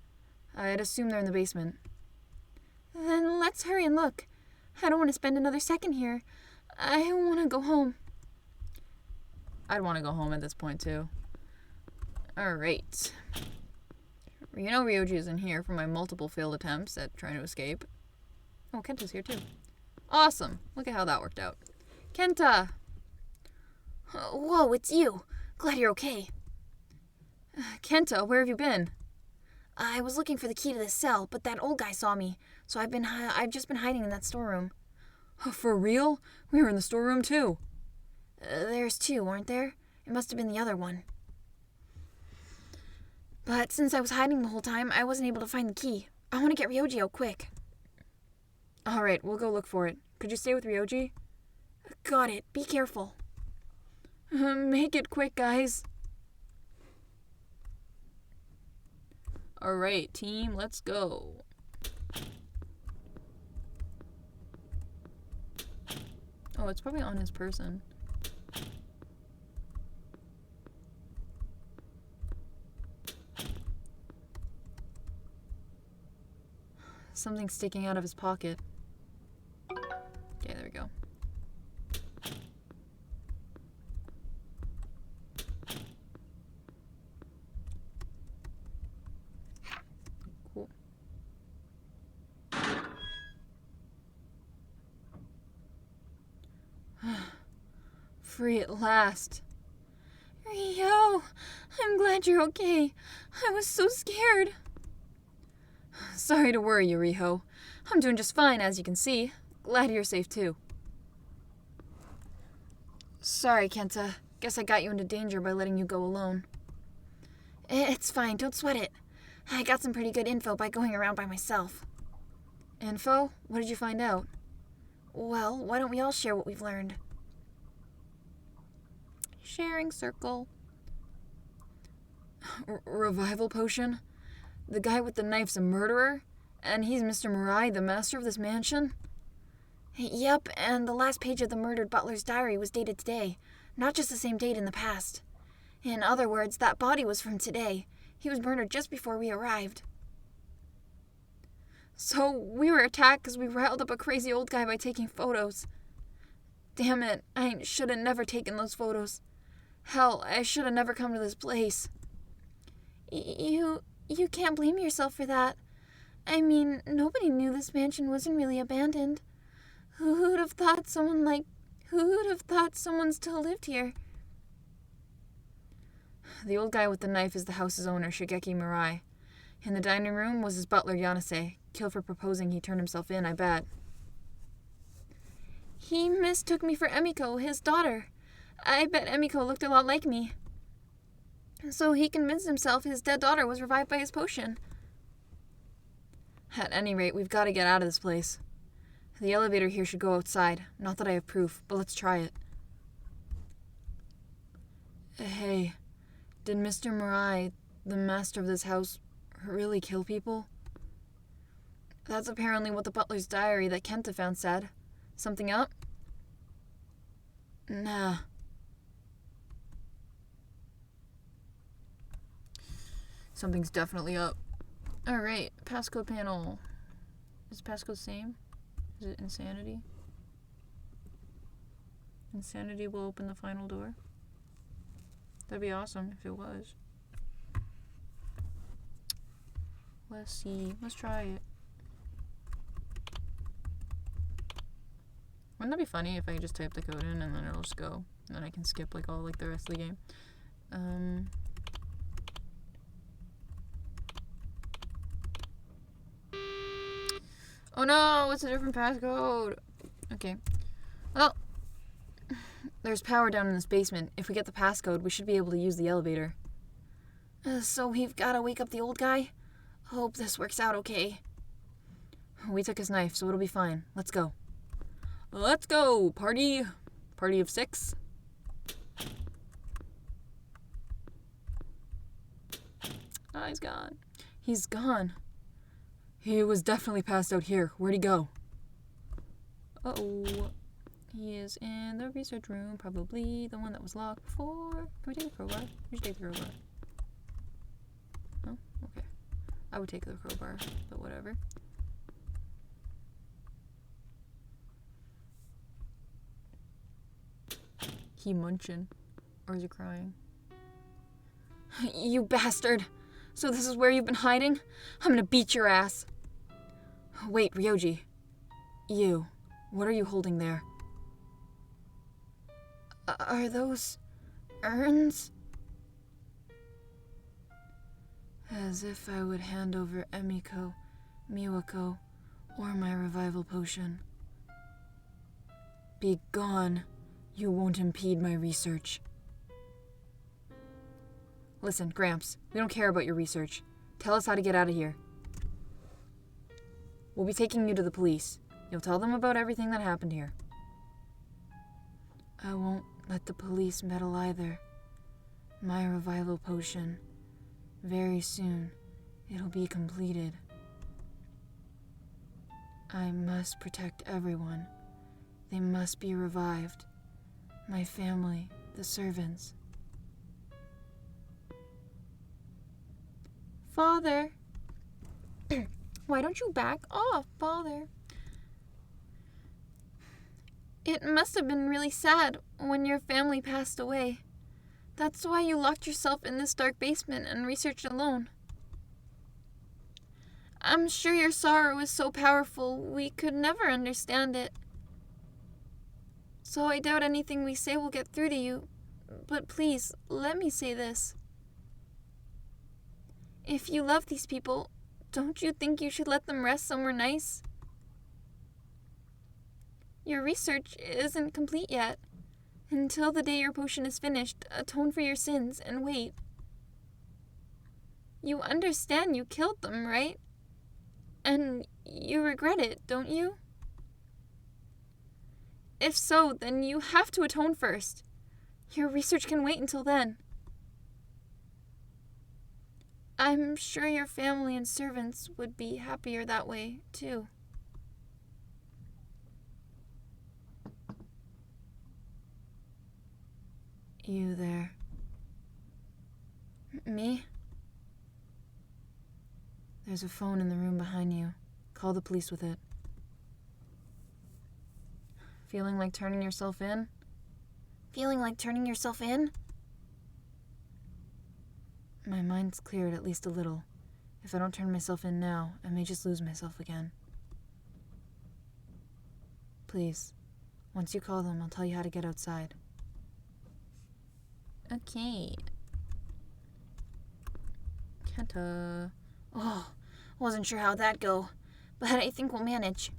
A: I'd assume they're in the basement.
B: Then let's hurry and look. I don't want to spend another second here. I want to go home.
A: I'd want to go home at this point, too. Alright. You know Ryoji's in here for my multiple failed attempts at trying to escape. Oh, Kenta's here, too. Awesome. Look at how that worked out. Kenta!
B: Whoa, it's you. Glad you're okay.
A: Kenta, where have you been?
B: I was looking for the key to the cell, but that old guy saw me, so I've just been hiding in that storeroom.
A: For real? We were in the storeroom too.
B: There's two, weren't there? It must have been the other one. But since I was hiding the whole time, I wasn't able to find the key. I want to get Ryoji out quick.
A: Alright, we'll go look for it. Could you stay with Ryoji?
B: Got it. Be careful.
A: Make it quick, guys. Alright, team, let's go. Oh, it's probably on his person. Something's sticking out of his pocket. Okay, there we go. Cool. Free at last.
B: Rio, I'm glad you're okay. I was so scared.
A: Sorry to worry you, Riho. I'm doing just fine, as you can see. Glad you're safe, too. Sorry, Kenta. Guess I got you into danger by letting you go alone.
B: It's fine, don't sweat it. I got some pretty good info by going around by myself.
A: Info? What did you find out?
B: Well, why don't we all share what we've learned?
A: Sharing circle. Revival potion? The guy with the knife's a murderer? And he's Mr. Mirai, the master of this mansion?
B: Yep, and the last page of the murdered butler's diary was dated today, not just the same date in the past. In other words, that body was from today. He was murdered just before we arrived.
A: So we were attacked because we riled up a crazy old guy by taking photos. Damn it, I should have never taken those photos. Hell, I should have never come to this place.
B: You can't blame yourself for that. I mean, nobody knew this mansion wasn't really abandoned. Who'd have thought someone still lived here?
A: The old guy with the knife is the house's owner, Shigeki Mirai. In the dining room was his butler, Yanase, killed for proposing he turned himself in, I bet.
B: He mistook me for Emiko, his daughter. I bet Emiko looked a lot like me. So he convinced himself his dead daughter was revived by his potion.
A: At any rate, we've got to get out of this place. The elevator here should go outside. Not that I have proof, but let's try it. Hey, did Mr. Mirai, the master of this house, really kill people? That's apparently what the butler's diary that Kenta found said. Something up? Nah. Something's definitely up. Alright, passcode panel. Is passcode the same? Is it insanity? Insanity will open the final door. That'd be awesome if it was. Let's see. Let's try it. Wouldn't that be funny if I just type the code in and then it'll just go? And then I can skip all the rest of the game. Oh no, it's a different passcode. Okay. Well, there's power down in this basement. If we get the passcode, we should be able to use the elevator.
B: So we've got to wake up the old guy? Hope this works out okay.
A: We took his knife, so it'll be fine. Let's go. Let's go, party. Party of 6. Oh, he's gone. He's gone. He was definitely passed out here. Where'd he go? Uh-oh. He is in the research room, probably the one that was locked before. Can we take the crowbar? We should take the crowbar. Oh, okay. I would take the crowbar, but whatever. He munching. Or is he crying? You bastard! So this is where you've been hiding? I'm gonna beat your ass. Wait, Ryoji. You. What are you holding there?
B: Are those urns?
A: As if I would hand over Emiko, Miwako, or my revival potion. Be gone. You won't impede my research. Listen, Gramps, we don't care about your research. Tell us how to get out of here. We'll be taking you to the police. You'll tell them about everything that happened here. I won't let the police meddle either. My revival potion. Very soon, it'll be completed. I must protect everyone. They must be revived. My family, the servants.
B: Father. Why don't you back off, Father? It must have been really sad when your family passed away. That's why you locked yourself in this dark basement and researched alone. I'm sure your sorrow is so powerful we could never understand it. so I doubt anything we say will get through to you. But please, let me say this. If you love these people, don't you think you should let them rest somewhere nice? Your research isn't complete yet. Until the day your potion is finished, atone for your sins and wait. You understand you killed them, right? And you regret it, don't you? If so, then you have to atone first. Your research can wait until then. I'm sure your family and servants would be happier that way, too.
A: You there?
B: Me?
A: There's a phone in the room behind you. Call the police with it. Feeling like turning yourself in?
B: Feeling like turning yourself in?
A: My mind's cleared at least a little. If I don't turn myself in now, I may just lose myself again. Please, once you call them, I'll tell you how to get outside.
B: Okay.
A: Kenta.
B: Oh, wasn't sure how'd that go, but I think we'll manage.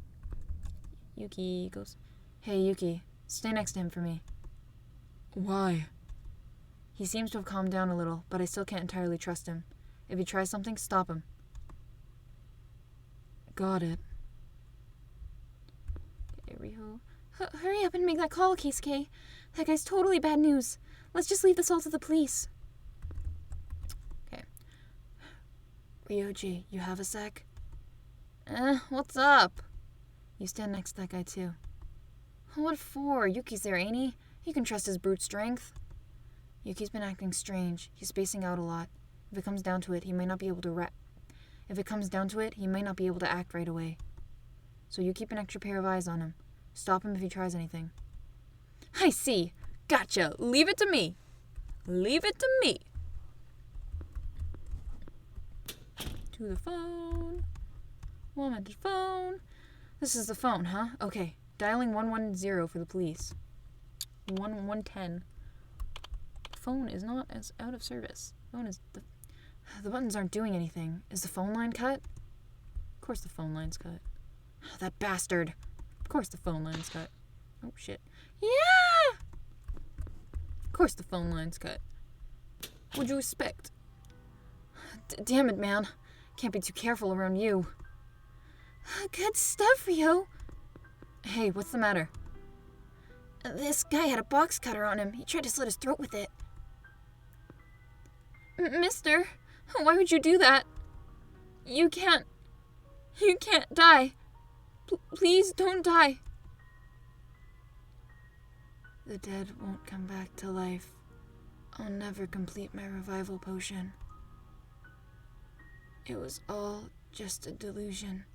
A: Yuki goes, Hey, Yuki, stay next to him for me.
C: Why?
A: He seems to have calmed down a little, but I still can't entirely trust him. If he tries something, stop him.
C: Got it.
A: Okay, Riho.
B: Hurry up and make that call, Keisuke. That guy's totally bad news. Let's just leave this all to the police.
A: Okay. Ryoji, you have a sec?
B: What's up?
A: You stand next to that guy too.
B: What for? Yuki's there, ain't he?
A: You can trust his brute strength. Yuki's been acting strange. He's spacing out a lot. If it comes down to it, he might not be able to act right away. So you keep an extra pair of eyes on him. Stop him if he tries anything.
B: I see. Gotcha. Leave it to me. Leave it to me.
A: To the phone. Woman to the phone. This is the phone, huh? Okay. Dialing 110 for the police. 110. Phone is not as out of service. The buttons aren't doing anything. Is the phone line cut? Of course the phone line's cut. That bastard. Of course the phone line's cut. Oh shit.
B: Yeah!
A: Of course the phone line's cut. What'd you expect? Damn it, man. Can't be too careful around you.
B: Good stuff, Rio.
A: Hey, what's the matter?
B: This guy had a box cutter on him. He tried to slit his throat with it. Mister, why would you do that? You can't die. Please don't die.
A: The dead won't come back to life. I'll never complete my revival potion. It was all just a delusion.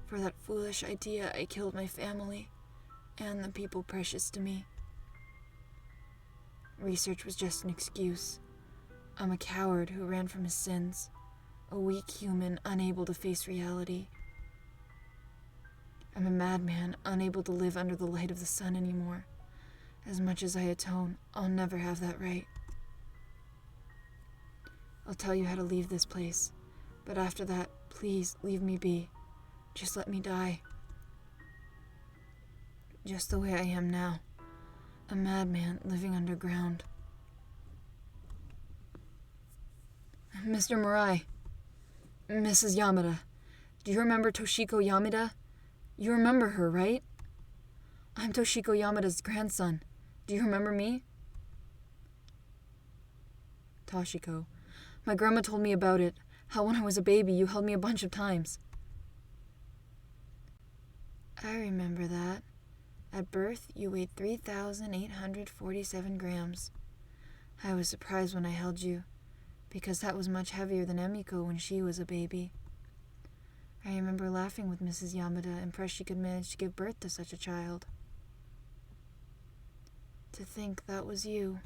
A: For that foolish idea, I killed my family and the people precious to me. Research was just an excuse. I'm a coward who ran from his sins, a weak human unable to face reality. I'm a madman unable to live under the light of the sun anymore. As much as I atone, I'll never have that right. I'll tell you how to leave this place, but after that, please leave me be. Just let me die. Just the way I am now. A madman living underground. Mr. Murai. Mrs. Yamada. Do you remember Toshiko Yamada? You remember her, right? I'm Toshiko Yamada's grandson. Do you remember me? Toshiko. My grandma told me about it. How when I was a baby, you held me a bunch of times. I remember that. At birth, you weighed 3,847 grams. I was surprised when I held you, because that was much heavier than Emiko when she was a baby. I remember laughing with Mrs. Yamada, impressed she could manage to give birth to such a child. To think that was you.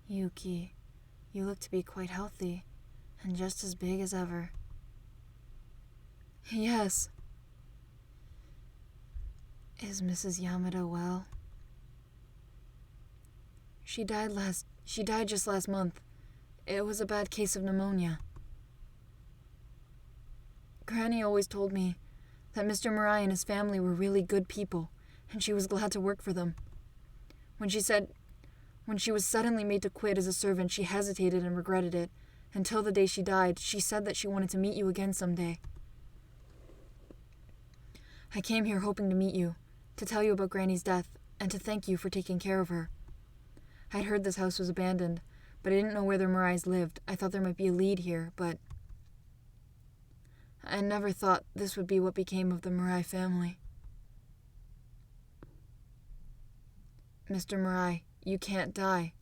A: Yuki, you look to be quite healthy, and just as big as ever. Yes. Is Mrs. Yamada well? She died just last month. It was a bad case of pneumonia. Granny always told me that Mr. Murai and his family were really good people, and she was glad to work for them. When she was suddenly made to quit as a servant, she hesitated and regretted it. Until the day she died, she said that she wanted to meet you again someday. I came here hoping to meet you, to tell you about Granny's death, and to thank you for taking care of her. I'd heard this house was abandoned, but I didn't know where the Murais lived. I thought there might be a lead here, but I never thought this would be what became of the Murai family. Mr. Murai, you can't die.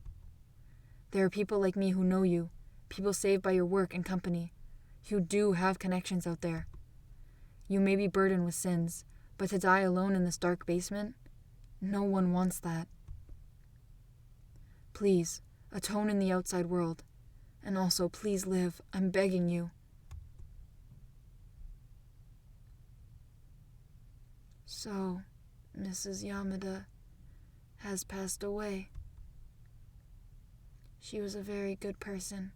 A: There are people like me who know you, people saved by your work and company. You do have connections out there. You may be burdened with sins, but to die alone in this dark basement? No one wants that. Please, atone in the outside world. And also, please live. I'm begging you. So, Mrs. Yamada has passed away. She was a very good person,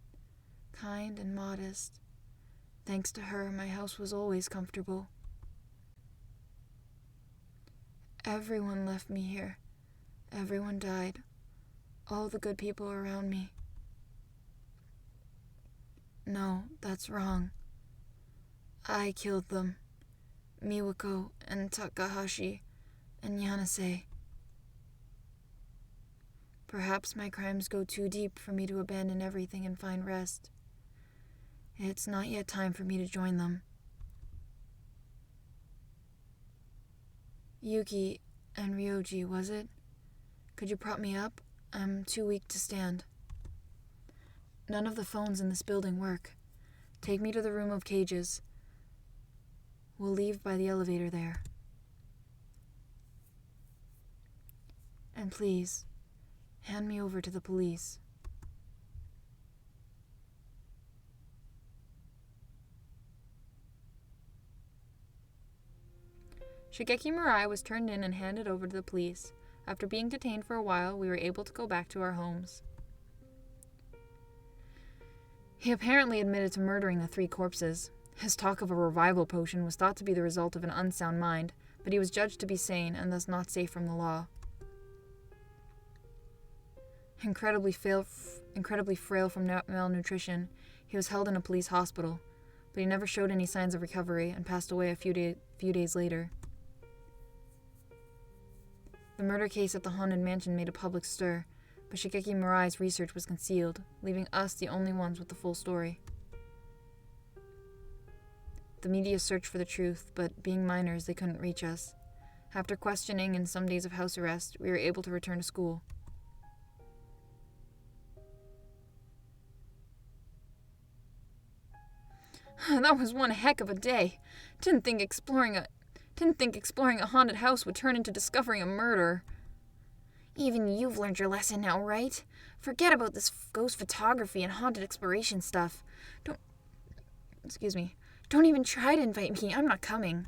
A: kind and modest. Thanks to her, my house was always comfortable. Everyone left me here. Everyone died. All the good people around me. No, that's wrong. I killed them. Miwako and Takahashi and Yanase. Perhaps my crimes go too deep for me to abandon everything and find rest. It's not yet time for me to join them. Yuki and Ryoji, was it? Could you prop me up? I'm too weak to stand. None of the phones in this building work. Take me to the room of cages. We'll leave by the elevator there. And please, hand me over to the police. Shigeki Murai was turned in and handed over to the police. After being detained for a while, we were able to go back to our homes. He apparently admitted to murdering the 3 corpses. His talk of a revival potion was thought to be the result of an unsound mind, but he was judged to be sane and thus not safe from the law. Incredibly frail from malnutrition, he was held in a police hospital, but he never showed any signs of recovery and passed away a few days later. The murder case at the haunted mansion made a public stir, but Shigeki Murai's research was concealed, leaving us the only ones with the full story. The media searched for the truth, but being minors, they couldn't reach us. After questioning and some days of house arrest, we were able to return to school. That was one heck of a day. Didn't think exploring a haunted house would turn into discovering a murder.
B: Even you've learned your lesson now, right? Forget about this ghost photography and haunted exploration stuff. Don't even try to invite me. I'm not coming.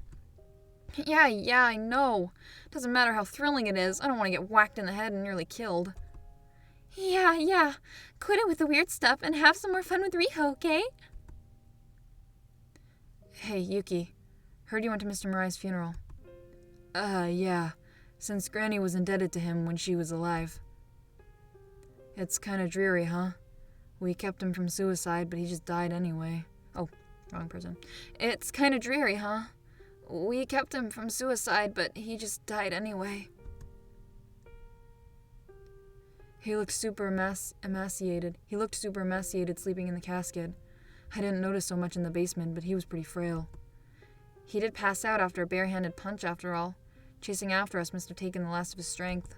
A: Yeah, I know. Doesn't matter how thrilling it is. I don't want to get whacked in the head and nearly killed.
B: Yeah. Quit it with the weird stuff and have some more fun with Riho, okay?
A: Hey, Yuki. Heard you went to Mr. Murai's funeral. Yeah. Since Granny was indebted to him when she was alive. It's kinda dreary, huh? We kept him from suicide, but he just died anyway. Oh, wrong person. It's kinda dreary, huh? We kept him from suicide, but he just died anyway. He looked super emaciated. Sleeping in the casket. I didn't notice so much in the basement, but he was pretty frail. He did pass out after a barehanded punch after all. Chasing after us must have taken the last of his strength.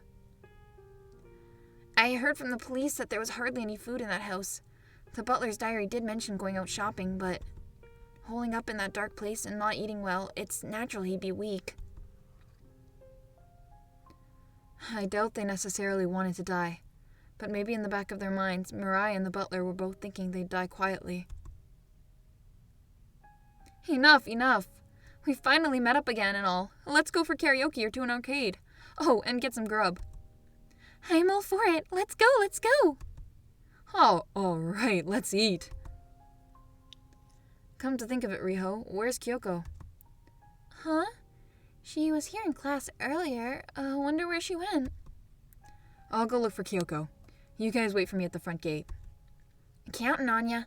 B: I heard from the police that there was hardly any food in that house. The butler's diary did mention going out shopping, but holding up in that dark place and not eating well, it's natural he'd be weak.
A: I doubt they necessarily wanted to die, but maybe in the back of their minds, Murai and the butler were both thinking they'd die quietly. Enough! We finally met up again and all. Let's go for karaoke or to an arcade. Oh, and get some grub.
B: I'm all for it. Let's go, let's go.
A: Oh, all right, let's eat. Come to think of it, Riho, where's Kyoko?
B: Huh? She was here in class earlier. Wonder where she went.
A: I'll go look for Kyoko. You guys wait for me at the front gate.
B: Counting on ya.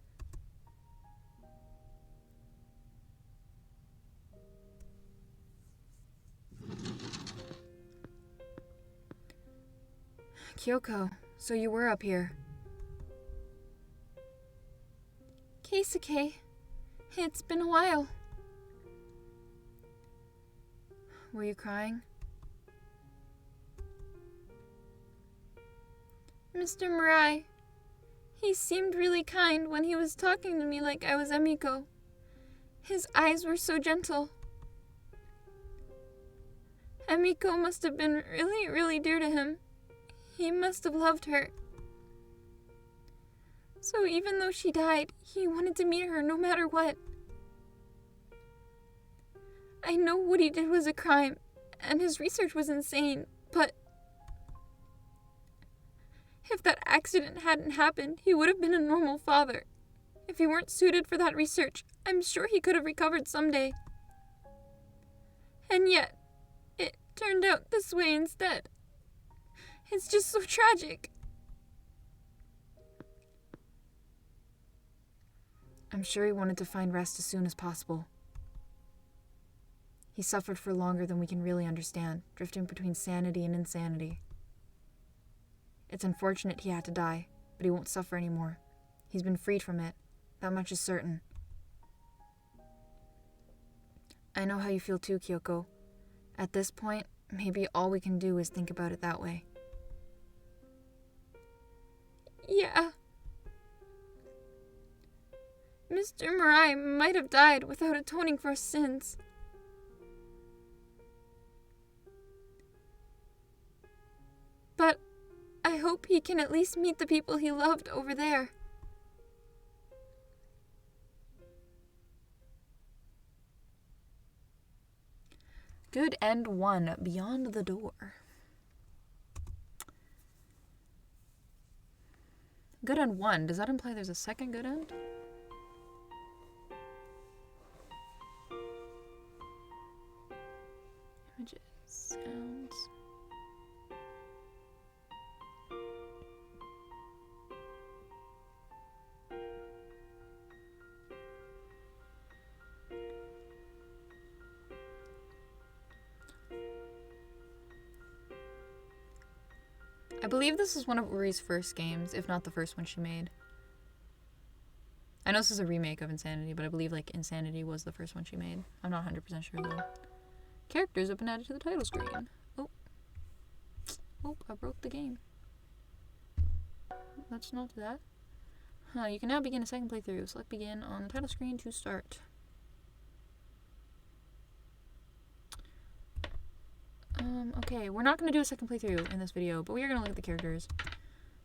A: Kyoko, so you were up here.
B: Keisuke, it's been a while.
A: Were you crying?
B: Mr. Mirai, he seemed really kind when he was talking to me like I was Emiko. His eyes were so gentle. Emiko must have been really, really dear to him. He must have loved her. So even though she died, he wanted to meet her no matter what. I know what he did was a crime, and his research was insane, but if that accident hadn't happened, he would have been a normal father. If he weren't suited for that research, I'm sure he could have recovered someday. And yet, it turned out this way instead. It's just so tragic.
A: I'm sure he wanted to find rest as soon as possible. He suffered for longer than we can really understand, drifting between sanity and insanity. It's unfortunate he had to die, but he won't suffer anymore. He's been freed from it. That much is certain. I know how you feel too, Kyoko. At this point, maybe all we can do is think about it that way.
B: Yeah. Mr. Mirai might have died without atoning for his sins. But I hope he can at least meet the people he loved over there.
A: Good end 1, Beyond the Door. Good end 1, does that imply there's a second good end? Images, sounds. I believe this is one of Uri's first games, if not the first one she made. I know this is a remake of Insanity, but I believe like Insanity was the first one she made. I'm not 100% sure though. Characters have been added to the title screen. Oh, I broke the game. Let's not do that. You can now begin a second playthrough. Select begin on the title screen to start. Okay, we're not going to do a second playthrough in this video, but we are going to look at the characters.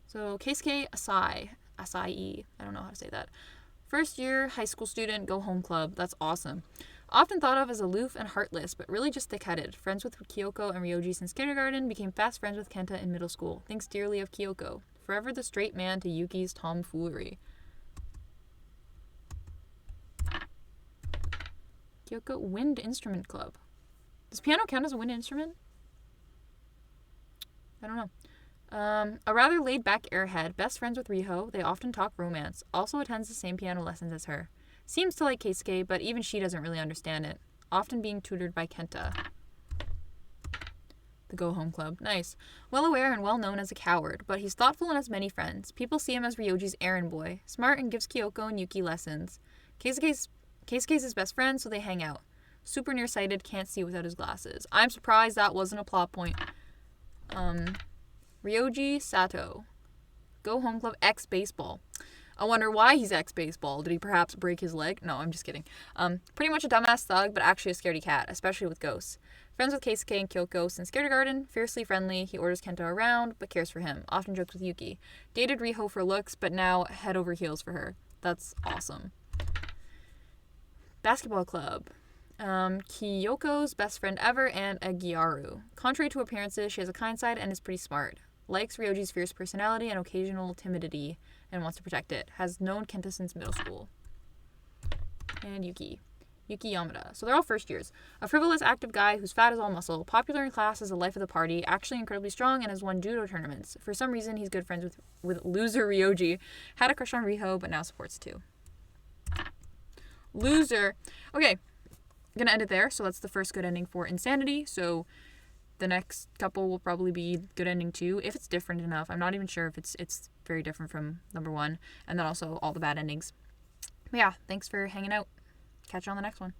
A: So, Keisuke Asai. I don't know how to say that. First year high school student, go home club. That's awesome. Often thought of as aloof and heartless, but really just thick-headed. Friends with Kyoko and Ryoji since kindergarten, became fast friends with Kenta in middle school. Thinks dearly of Kyoko. Forever the straight man to Yuki's tomfoolery. Kyoko Wind Instrument Club. Does piano count as a wind instrument? I don't know. A rather laid-back airhead, best friends with Riho, they often talk romance. Also attends the same piano lessons as her. Seems to like Keisuke, but even she doesn't really understand it. Often being tutored by Kenta. The Go Home Club. Nice. Well aware and well known as a coward, but he's thoughtful and has many friends. People see him as Ryoji's errand boy. Smart and gives Kyoko and Yuki lessons. Keisuke's his best friend, so they hang out. Super nearsighted, can't see without his glasses. I'm surprised that wasn't a plot point. Ryoji Sato. Go Home Club ex-baseball. I wonder why he's ex-baseball. Did he perhaps break his leg? No, I'm just kidding. Pretty much a dumbass thug, but actually a scaredy cat, especially with ghosts. Friends with Keisuke and Kyoko since kindergarten. Fiercely friendly. He orders Kenta around, but cares for him. Often jokes with Yuki. Dated Riho for looks, but now head over heels for her. That's awesome. Basketball club. Kiyoko's best friend ever, and a Gyaru. Contrary to appearances, she has a kind side and is pretty smart. Likes Ryoji's fierce personality and occasional timidity and wants to protect it. Has known Kenta since middle school. And Yuki Yamada. So they're all first years. A frivolous, active guy who's fat as all muscle, popular in class as the life of the party, actually incredibly strong and has won judo tournaments. For some reason, he's good friends with loser Ryoji. Had a crush on Riho, but now supports too. Loser. Okay, gonna end it there. So that's the first good ending for Insanity. So the next couple will probably be good ending 2, if it's different enough. I'm not even sure if it's very different from number 1. And then also all the bad endings. But yeah, thanks for hanging out. Catch you on the next one.